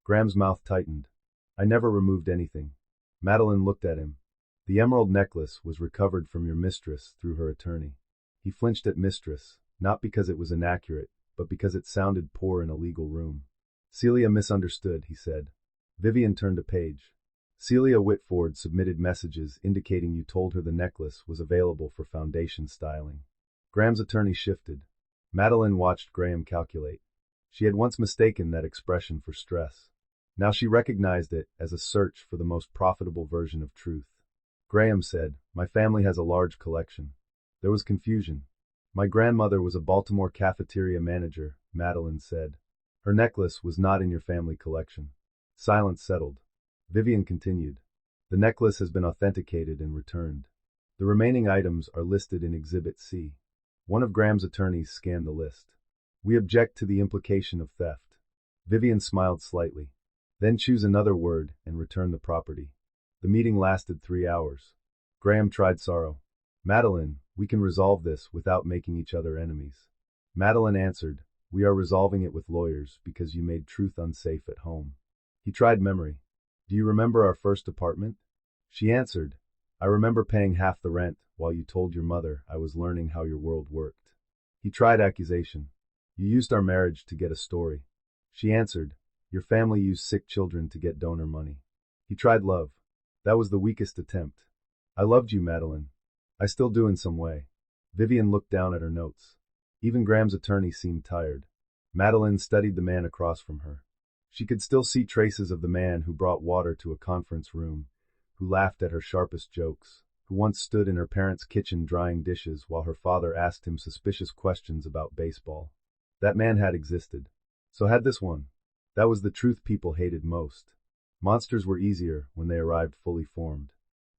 Graham's mouth tightened. "I never removed anything." Madeline looked at him. "The emerald necklace was recovered from your mistress through her attorney." He flinched at mistress, not because it was inaccurate, but because it sounded poor in a legal room. "Celia misunderstood," he said. Vivian turned a page. "Celia Whitford submitted messages indicating you told her the necklace was available for foundation styling." Graham's attorney shifted. Madeline watched Graham calculate. She had once mistaken that expression for stress. Now she recognized it as a search for the most profitable version of truth. Graham said, "My family has a large collection." There was confusion. "My grandmother was a Baltimore cafeteria manager," Madeline said. "Her necklace was not in your family collection." Silence settled. Vivian continued. "The necklace has been authenticated and returned. The remaining items are listed in Exhibit C." One of Graham's attorneys scanned the list. We object to the implication of theft. Vivian smiled slightly. Then choose another word and return the property. The meeting lasted 3 hours. Graham tried sorrow. Madeline, we can resolve this without making each other enemies. Madeline answered, we are resolving it with lawyers because you made truth unsafe at home. He tried memory. Do you remember our first apartment? She answered, I remember paying half the rent while you told your mother I was learning how your world worked. He tried accusation. You used our marriage to get a story. She answered, your family used sick children to get donor money. He tried love. That was the weakest attempt. I loved you, Madeline. I still do in some way. Vivian looked down at her notes. Even Graham's attorney seemed tired. Madeline studied the man across from her. She could still see traces of the man who brought water to a conference room, who laughed at her sharpest jokes, who once stood in her parents' kitchen drying dishes while her father asked him suspicious questions about baseball. That man had existed. So had this one. That was the truth people hated most. Monsters were easier when they arrived fully formed.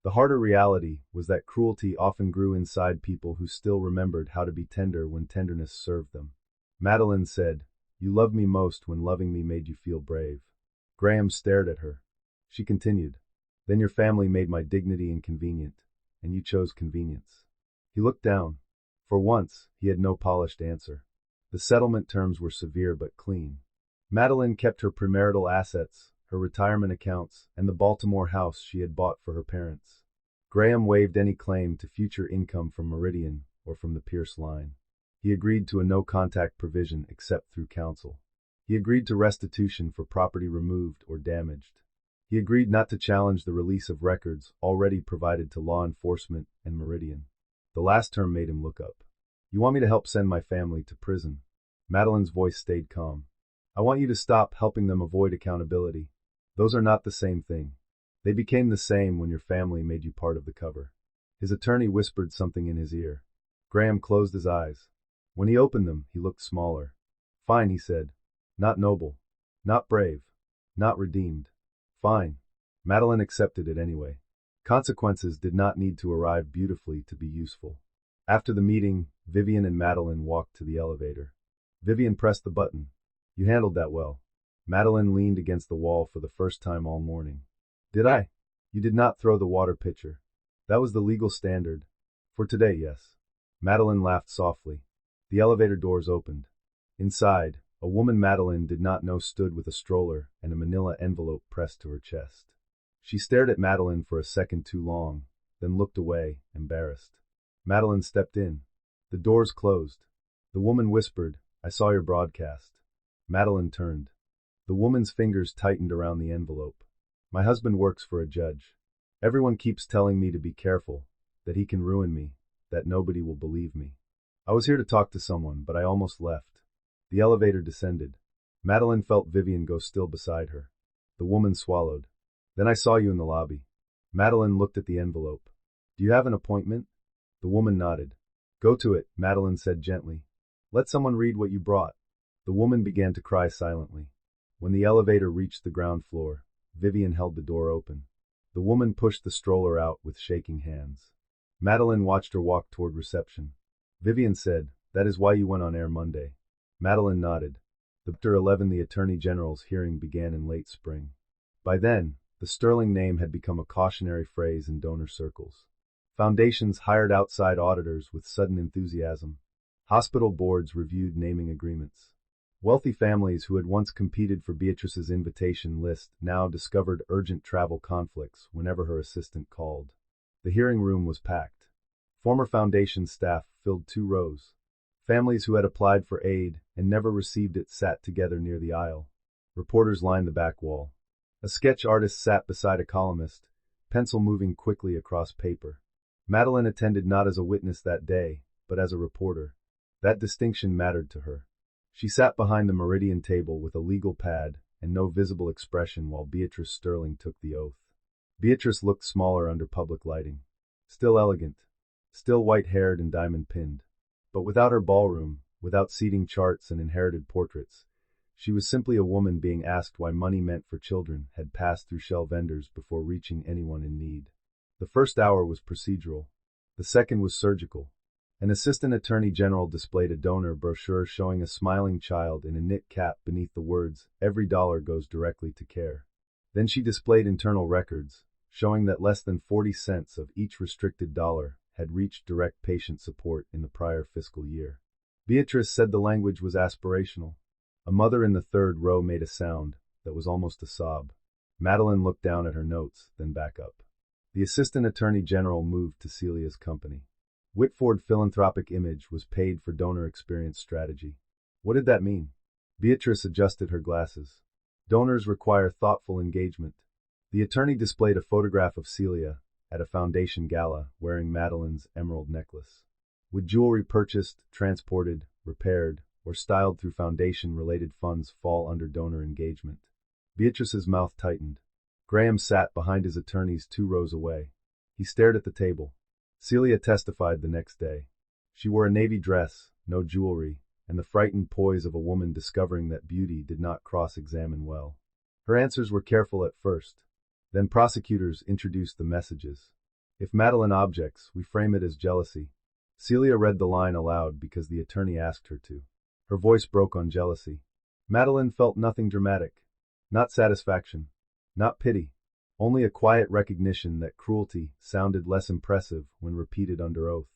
The harder reality was that cruelty often grew inside people who still remembered how to be tender when tenderness served them. Madeline said, you loved me most when loving me made you feel brave. Graham stared at her. She continued, then your family made my dignity inconvenient, and you chose convenience. He looked down. For once, he had no polished answer. The settlement terms were severe but clean. Madeline kept her premarital assets, her retirement accounts, and the Baltimore house she had bought for her parents. Graham waived any claim to future income from Meridian or from the Pierce line. He agreed to a no-contact provision except through counsel. He agreed to restitution for property removed or damaged. He agreed not to challenge the release of records already provided to law enforcement and Meridian. The last term made him look up. You want me to help send my family to prison? Madeline's voice stayed calm. I want you to stop helping them avoid accountability. Those are not the same thing. They became the same when your family made you part of the cover. His attorney whispered something in his ear. Graham closed his eyes. When he opened them, he looked smaller. Fine, he said. Not noble. Not brave. Not redeemed. Fine. Madeline accepted it anyway. Consequences did not need to arrive beautifully to be useful. After the meeting, Vivian and Madeline walked to the elevator. Vivian pressed the button. You handled that well. Madeline leaned against the wall for the first time all morning. Did I? You did not throw the water pitcher. That was the legal standard. For today, yes. Madeline laughed softly. The elevator doors opened. Inside, a woman Madeline did not know stood with a stroller and a manila envelope pressed to her chest. She stared at Madeline for a second too long, then looked away, embarrassed. Madeline stepped in. The doors closed. The woman whispered, I saw your broadcast. Madeline turned. The woman's fingers tightened around the envelope. My husband works for a judge. Everyone keeps telling me to be careful, that he can ruin me, that nobody will believe me. I was here to talk to someone, but I almost left. The elevator descended. Madeline felt Vivian go still beside her. The woman swallowed. Then I saw you in the lobby. Madeline looked at the envelope. Do you have an appointment? The woman nodded. Go to it, Madeline said gently. Let someone read what you brought. The woman began to cry silently. When the elevator reached the ground floor, Vivian held the door open. The woman pushed the stroller out with shaking hands. Madeline watched her walk toward reception. Vivian said, that is why you went on air Monday. Madeline nodded. Chapter 11 The Attorney General's hearing began in late spring. By then, the Sterling name had become a cautionary phrase in donor circles. Foundations hired outside auditors with sudden enthusiasm. Hospital boards reviewed naming agreements. Wealthy families who had once competed for Beatrice's invitation list now discovered urgent travel conflicts whenever her assistant called. The hearing room was packed. Former foundation staff filled 2 rows. Families who had applied for aid and never received it sat together near the aisle. Reporters lined the back wall. A sketch artist sat beside a columnist, pencil moving quickly across paper. Madeline attended not as a witness that day, but as a reporter. That distinction mattered to her. She sat behind the Meridian table with a legal pad and no visible expression while Beatrice Sterling took the oath. Beatrice looked smaller under public lighting. Still elegant. Still white-haired and diamond-pinned. But without her ballroom, without seating charts and inherited portraits, she was simply a woman being asked why money meant for children had passed through shell vendors before reaching anyone in need. The first hour was procedural. The second was surgical. An assistant attorney general displayed a donor brochure showing a smiling child in a knit cap beneath the words, "Every dollar goes directly to care." Then she displayed internal records, showing that less than 40 cents of each restricted dollar had reached direct patient support in the prior fiscal year. Beatrice said the language was aspirational. A mother in the third row made a sound that was almost a sob. Madeline looked down at her notes, then back up. The assistant attorney general moved to Celia's company. Whitford Philanthropic Image was paid for donor experience strategy. What did that mean? Beatrice adjusted her glasses. Donors require thoughtful engagement. The attorney displayed a photograph of Celia at a foundation gala wearing Madeline's emerald necklace. Would jewelry purchased, transported, repaired, or styled through foundation-related funds fall under donor engagement? Beatrice's mouth tightened. Graham sat behind his attorneys 2 rows away. He stared at the table. Celia testified the next day. She wore a navy dress, no jewelry, and the frightened poise of a woman discovering that beauty did not cross-examine well. Her answers were careful at first. Then prosecutors introduced the messages. If Madeline objects, we frame it as jealousy. Celia read the line aloud because the attorney asked her to. Her voice broke on jealousy. Madeline felt nothing dramatic. Not satisfaction. Not pity. Only a quiet recognition that cruelty sounded less impressive when repeated under oath.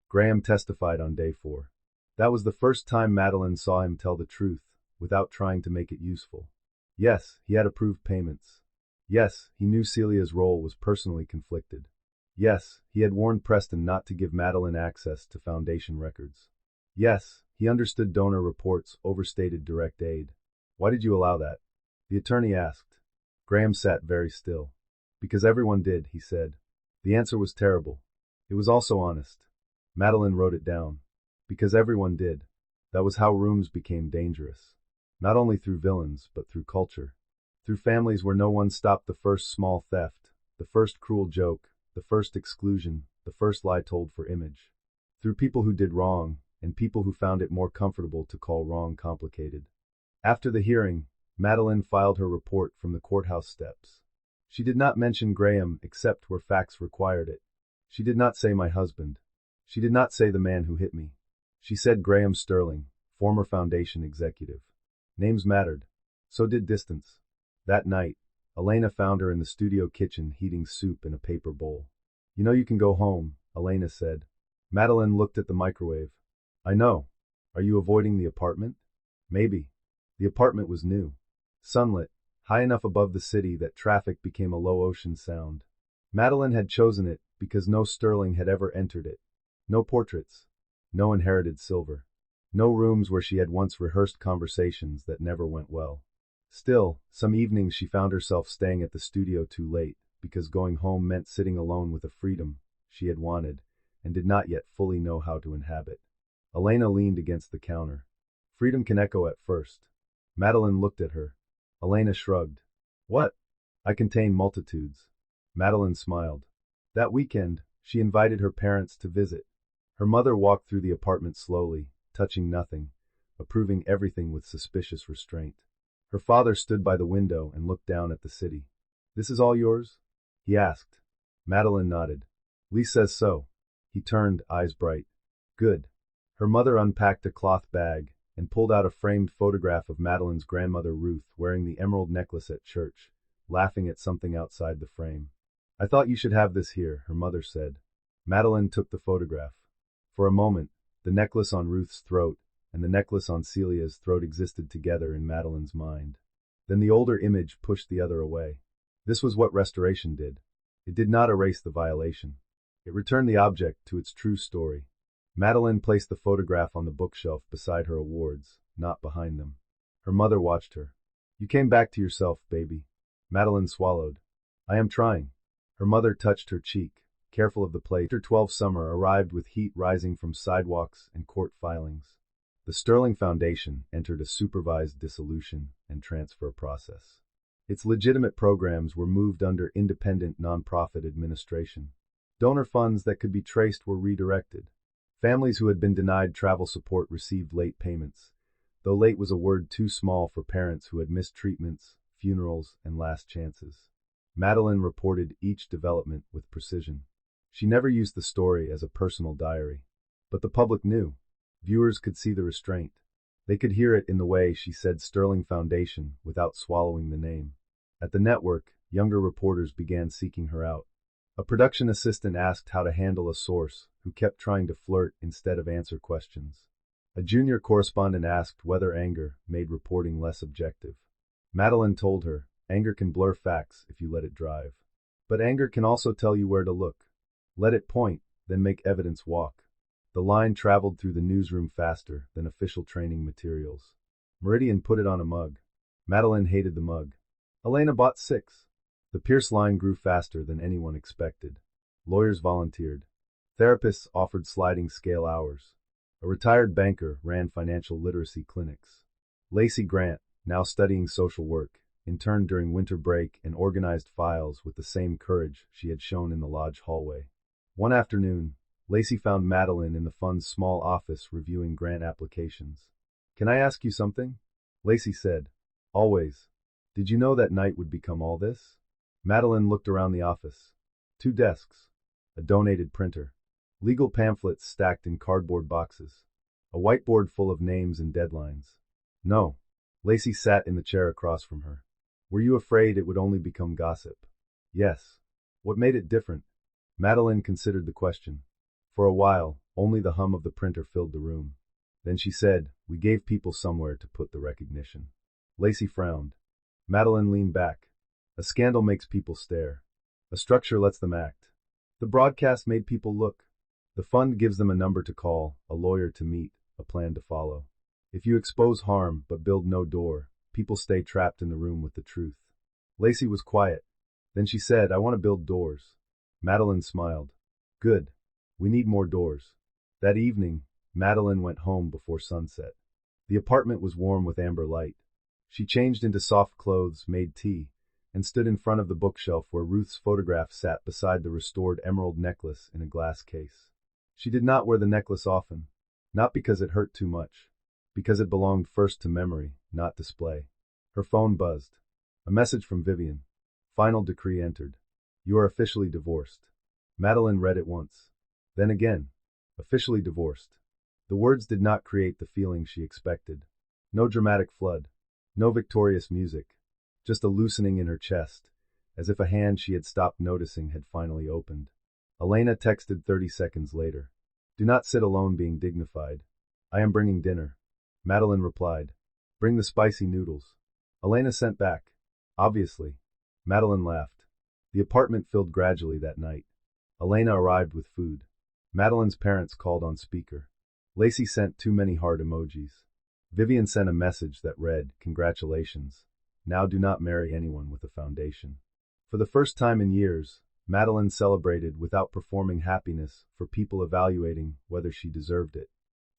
Graham testified on day 4. That was the first time Madeline saw him tell the truth, without trying to make it useful. Yes, he had approved payments. Yes, he knew Celia's role was personally conflicted. Yes, he had warned Preston not to give Madeline access to foundation records. Yes, he understood donor reports overstated direct aid. Why did you allow that? The attorney asked. Graham sat very still. Because everyone did, he said. The answer was terrible. It was also honest. Madeline wrote it down. Because everyone did. That was how rooms became dangerous. Not only through villains, but through culture. Through families where no one stopped the first small theft, the first cruel joke, the first exclusion, the first lie told for image. Through people who did wrong, and people who found it more comfortable to call wrong complicated. After the hearing, Madeline filed her report from the courthouse steps. She did not mention Graham except where facts required it. She did not say my husband. She did not say the man who hit me. She said Graham Sterling, former foundation executive. Names mattered. So did distance. That night, Elena found her in the studio kitchen heating soup in a paper bowl. You know you can go home, Elena said. Madeline looked at the microwave. I know. Are you avoiding the apartment? Maybe. The apartment was new. Sunlit, high enough above the city that traffic became a low ocean sound. Madeline had chosen it because no Sterling had ever entered it. No portraits. No inherited silver. No rooms where she had once rehearsed conversations that never went well. Still, some evenings she found herself staying at the studio too late, because going home meant sitting alone with a freedom she had wanted, and did not yet fully know how to inhabit. Elena leaned against the counter. Freedom can echo at first. Madeline looked at her. Elena shrugged. What? I contain multitudes. Madeline smiled. That weekend, she invited her parents to visit. Her mother walked through the apartment slowly, touching nothing, approving everything with suspicious restraint. Her father stood by the window and looked down at the city. This is all yours? He asked. Madeline nodded. Lee says so. He turned, eyes bright. Good. Her mother unpacked a cloth bag and pulled out a framed photograph of Madeline's grandmother Ruth wearing the emerald necklace at church, laughing at something outside the frame. I thought you should have this here, her mother said. Madeline took the photograph. For a moment, the necklace on Ruth's throat and the necklace on Celia's throat existed together in Madeline's mind. Then the older image pushed the other away. This was what restoration did. It did not erase the violation. It returned the object to its true story. Madeline placed the photograph on the bookshelf beside her awards, not behind them. Her mother watched her. You came back to yourself, baby. Madeline swallowed. I am trying. Her mother touched her cheek, careful of the place. After 12 summer arrived with heat rising from sidewalks and court filings. The Sterling Foundation entered a supervised dissolution and transfer process. Its legitimate programs were moved under independent nonprofit administration. Donor funds that could be traced were redirected. Families who had been denied travel support received late payments, though late was a word too small for parents who had missed treatments, funerals, and last chances. Madeline reported each development with precision. She never used the story as a personal diary. But the public knew. Viewers could see the restraint. They could hear it in the way she said Sterling Foundation without swallowing the name. At the network, younger reporters began seeking her out. A production assistant asked how to handle a source who kept trying to flirt instead of answer questions. A junior correspondent asked whether anger made reporting less objective. Madeline told her, anger can blur facts if you let it drive. But anger can also tell you where to look. Let it point, then make evidence walk. The line traveled through the newsroom faster than official training materials. Meridian put it on a mug. Madeline hated the mug. Elena bought 6. The Pierce line grew faster than anyone expected. Lawyers volunteered. Therapists offered sliding scale hours. A retired banker ran financial literacy clinics. Lacey Grant, now studying social work, interned during winter break and organized files with the same courage she had shown in the lodge hallway. One afternoon, Lacey found Madeline in the fund's small office reviewing grant applications. "Can I ask you something?" Lacey said. "Always. Did you know that night would become all this?" Madeline looked around the office. 2 desks. A donated printer. Legal pamphlets stacked in cardboard boxes. A whiteboard full of names and deadlines. "No." Lacey sat in the chair across from her. "Were you afraid it would only become gossip?" "Yes." "What made it different?" Madeline considered the question. For a while, only the hum of the printer filled the room. Then she said, "We gave people somewhere to put the recognition." Lacey frowned. Madeline leaned back. "A scandal makes people stare. A structure lets them act. The broadcast made people look. The fund gives them a number to call, a lawyer to meet, a plan to follow. If you expose harm but build no door, people stay trapped in the room with the truth." Lacey was quiet. Then she said, "I want to build doors." Madeline smiled. "Good. We need more doors." That evening, Madeline went home before sunset. The apartment was warm with amber light. She changed into soft clothes, made tea, and stood in front of the bookshelf where Ruth's photograph sat beside the restored emerald necklace in a glass case. She did not wear the necklace often, not because it hurt too much, because it belonged first to memory, not display. Her phone buzzed. A message from Vivian. Final decree entered. "You are officially divorced." Madeline read it once. Then again. Officially divorced. The words did not create the feeling she expected. No dramatic flood. No victorious music. Just a loosening in her chest, as if a hand she had stopped noticing had finally opened. Elena texted 30 seconds later. "Do not sit alone being dignified. I am bringing dinner." Madeline replied. "Bring the spicy noodles." Elena sent back. "Obviously." Madeline laughed. The apartment filled gradually that night. Elena arrived with food. Madeline's parents called on speaker. Lacey sent too many heart emojis. Vivian sent a message that read, "Congratulations. Now do not marry anyone with a foundation." For the first time in years, Madeline celebrated without performing happiness for people evaluating whether she deserved it.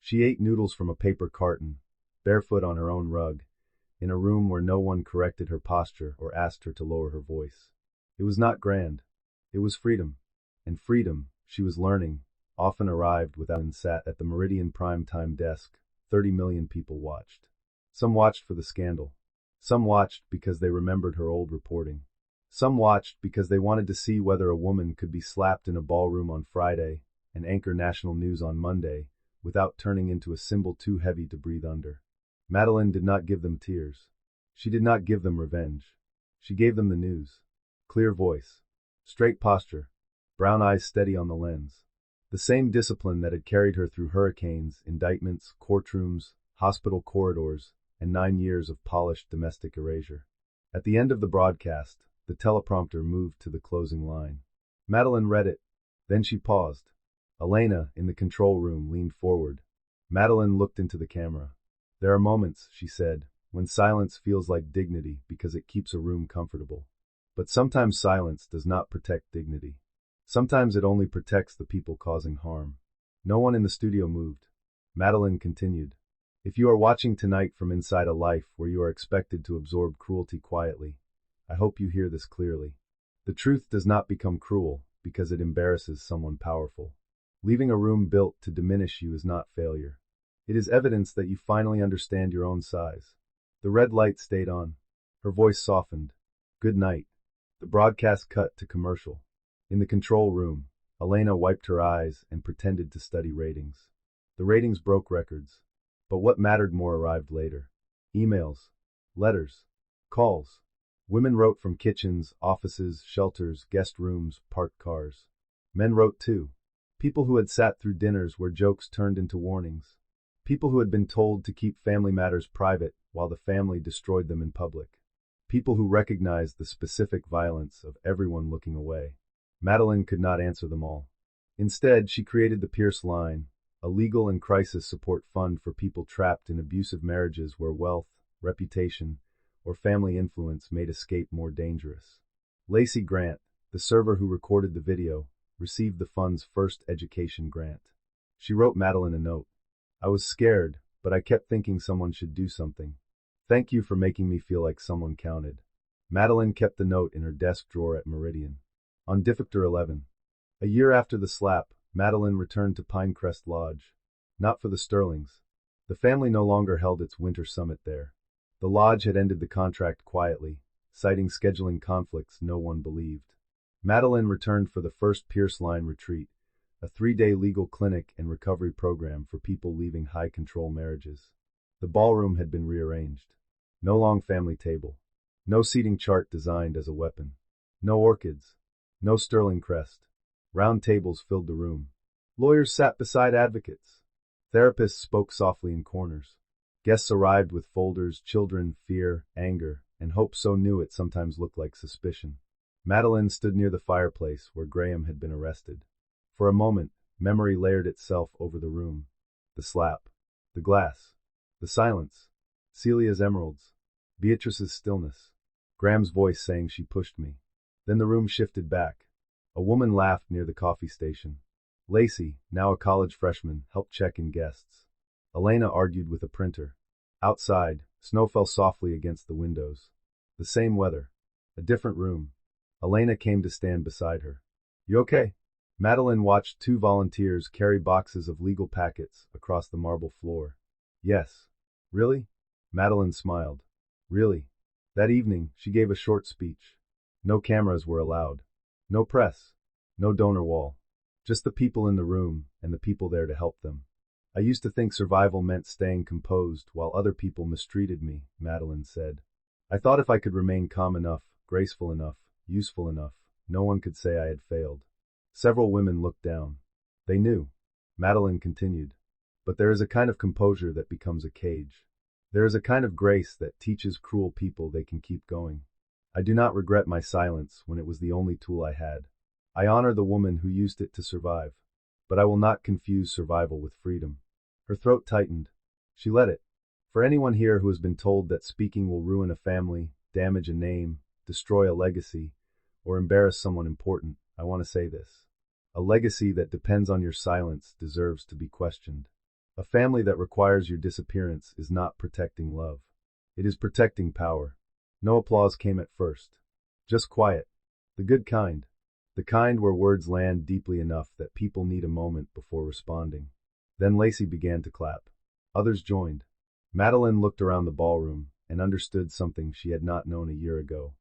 She ate noodles from a paper carton, barefoot on her own rug, in a room where no one corrected her posture or asked her to lower her voice. It was not grand. It was freedom. And freedom, she was learning, often arrived without and sat at the Meridian prime-time desk. 30 million people watched. Some watched for the scandal. Some watched because they remembered her old reporting. Some watched because they wanted to see whether a woman could be slapped in a ballroom on Friday and anchor national news on Monday without turning into a symbol too heavy to breathe under. Madeline did not give them tears. She did not give them revenge. She gave them the news. Clear voice. Straight posture. Brown eyes steady on the lens. The same discipline that had carried her through hurricanes, indictments, courtrooms, hospital corridors, and 9 years of polished domestic erasure. At the end of the broadcast, the teleprompter moved to the closing line. Madeline read it. Then she paused. Elena, in the control room, leaned forward. Madeline looked into the camera. "There are moments," she said, "when silence feels like dignity because it keeps a room comfortable. But sometimes silence does not protect dignity. Sometimes it only protects the people causing harm." No one in the studio moved. Madeline continued. "If you are watching tonight from inside a life where you are expected to absorb cruelty quietly, I hope you hear this clearly. The truth does not become cruel because it embarrasses someone powerful. Leaving a room built to diminish you is not failure. It is evidence that you finally understand your own size." The red light stayed on. Her voice softened. "Good night." The broadcast cut to commercial. In the control room, Elena wiped her eyes and pretended to study ratings. The ratings broke records. But what mattered more arrived later. Emails, letters, calls. Women wrote from kitchens, offices, shelters, guest rooms, parked cars. Men wrote too. People who had sat through dinners where jokes turned into warnings. People who had been told to keep family matters private while the family destroyed them in public. People who recognized the specific violence of everyone looking away. Madeline could not answer them all. Instead, she created the Pierce Line, a legal and crisis support fund for people trapped in abusive marriages where wealth, reputation, or family influence made escape more dangerous. Lacey Grant, the server who recorded the video, received the fund's first education grant. She wrote Madeline a note. I was scared, but I kept thinking someone should do something. Thank you for making me feel like someone counted. Madeline kept the note in her desk drawer at Meridian. On Diffictor 11. A year after the slap, Madeline returned to Pinecrest Lodge. Not for the Sterlings. The family no longer held its winter summit there. The lodge had ended the contract quietly, citing scheduling conflicts no one believed. Madeline returned for the first Pierce Line retreat, a 3-day legal clinic and recovery program for people leaving high-control marriages. The ballroom had been rearranged. No long family table. No seating chart designed as a weapon. No orchids. No sterling crest. Round tables filled the room. Lawyers sat beside advocates. Therapists spoke softly in corners. Guests arrived with folders, children, fear, anger, and hope so new it sometimes looked like suspicion. Madeline stood near the fireplace where Graham had been arrested. For a moment, memory layered itself over the room. The slap. The glass. The silence. Celia's emeralds. Beatrice's stillness. Graham's voice saying she pushed me. Then the room shifted back. A woman laughed near the coffee station. Lacey, now a college freshman, helped check in guests. Elena argued with a printer. Outside, snow fell softly against the windows. The same weather. A different room. Elena came to stand beside her. You okay? Madeline watched 2 volunteers carry boxes of legal packets across the marble floor. Yes. Really? Madeline smiled. Really. That evening, she gave a short speech. No cameras were allowed. No press. No donor wall. Just the people in the room and the people there to help them. I used to think survival meant staying composed while other people mistreated me, Madeline said. I thought if I could remain calm enough, graceful enough, useful enough, no one could say I had failed. Several women looked down. They knew. Madeline continued. But there is a kind of composure that becomes a cage. There is a kind of grace that teaches cruel people they can keep going. I do not regret my silence when it was the only tool I had. I honor the woman who used it to survive. But I will not confuse survival with freedom. Her throat tightened. She let it. For anyone here who has been told that speaking will ruin a family, damage a name, destroy a legacy, or embarrass someone important, I want to say this. A legacy that depends on your silence deserves to be questioned. A family that requires your disappearance is not protecting love. It is protecting power. No applause came at first. Just quiet. The good kind. The kind where words land deeply enough that people need a moment before responding. Then Lacey began to clap. Others joined. Madeline looked around the ballroom and understood something she had not known a year ago.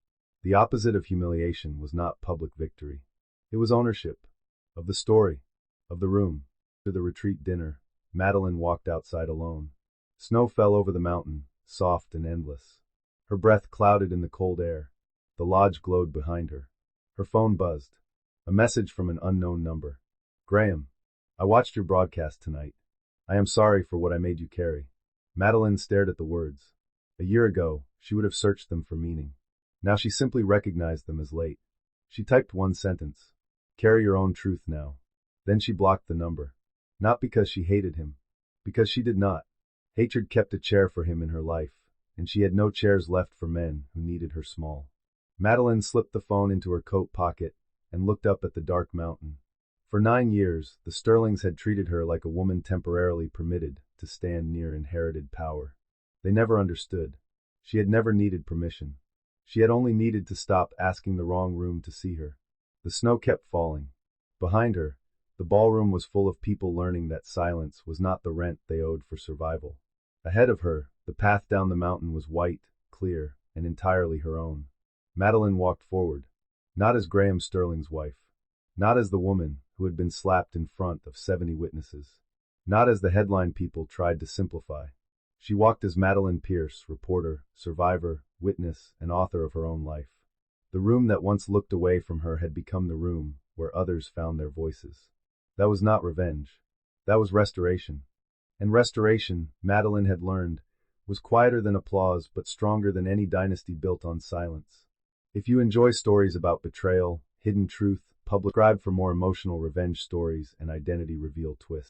The opposite of humiliation was not public victory. It was ownership. Of the story. Of the room. To the retreat dinner, Madeline walked outside alone. Snow fell over the mountain, soft and endless. Her breath clouded in the cold air. The lodge glowed behind her. Her phone buzzed. A message from an unknown number. Graham, I watched your broadcast tonight. I am sorry for what I made you carry. Madeline stared at the words. A year ago, she would have searched them for meaning. Now she simply recognized them as late. She typed one sentence. Carry your own truth now. Then she blocked the number. Not because she hated him. Because she did not. Hatred kept a chair for him in her life, and she had no chairs left for men who needed her small. Madeline slipped the phone into her coat pocket and looked up at the dark mountain. For 9 years, the Sterlings had treated her like a woman temporarily permitted to stand near inherited power. They never understood. She had never needed permission. She had only needed to stop asking the wrong room to see her. The snow kept falling. Behind her, the ballroom was full of people learning that silence was not the rent they owed for survival. Ahead of her, the path down the mountain was white, clear, and entirely her own. Madeline walked forward. Not as Graham Sterling's wife. Not as the woman who had been slapped in front of 70 witnesses. Not as the headline people tried to simplify. She walked as Madeline Pierce, reporter, survivor, witness, and author of her own life. The room that once looked away from her had become the room where others found their voices. That was not revenge. That was restoration. And restoration, Madeline had learned, was quieter than applause but stronger than any dynasty built on silence. If you enjoy stories about betrayal, hidden truth, subscribe for more emotional revenge stories and identity reveal twists.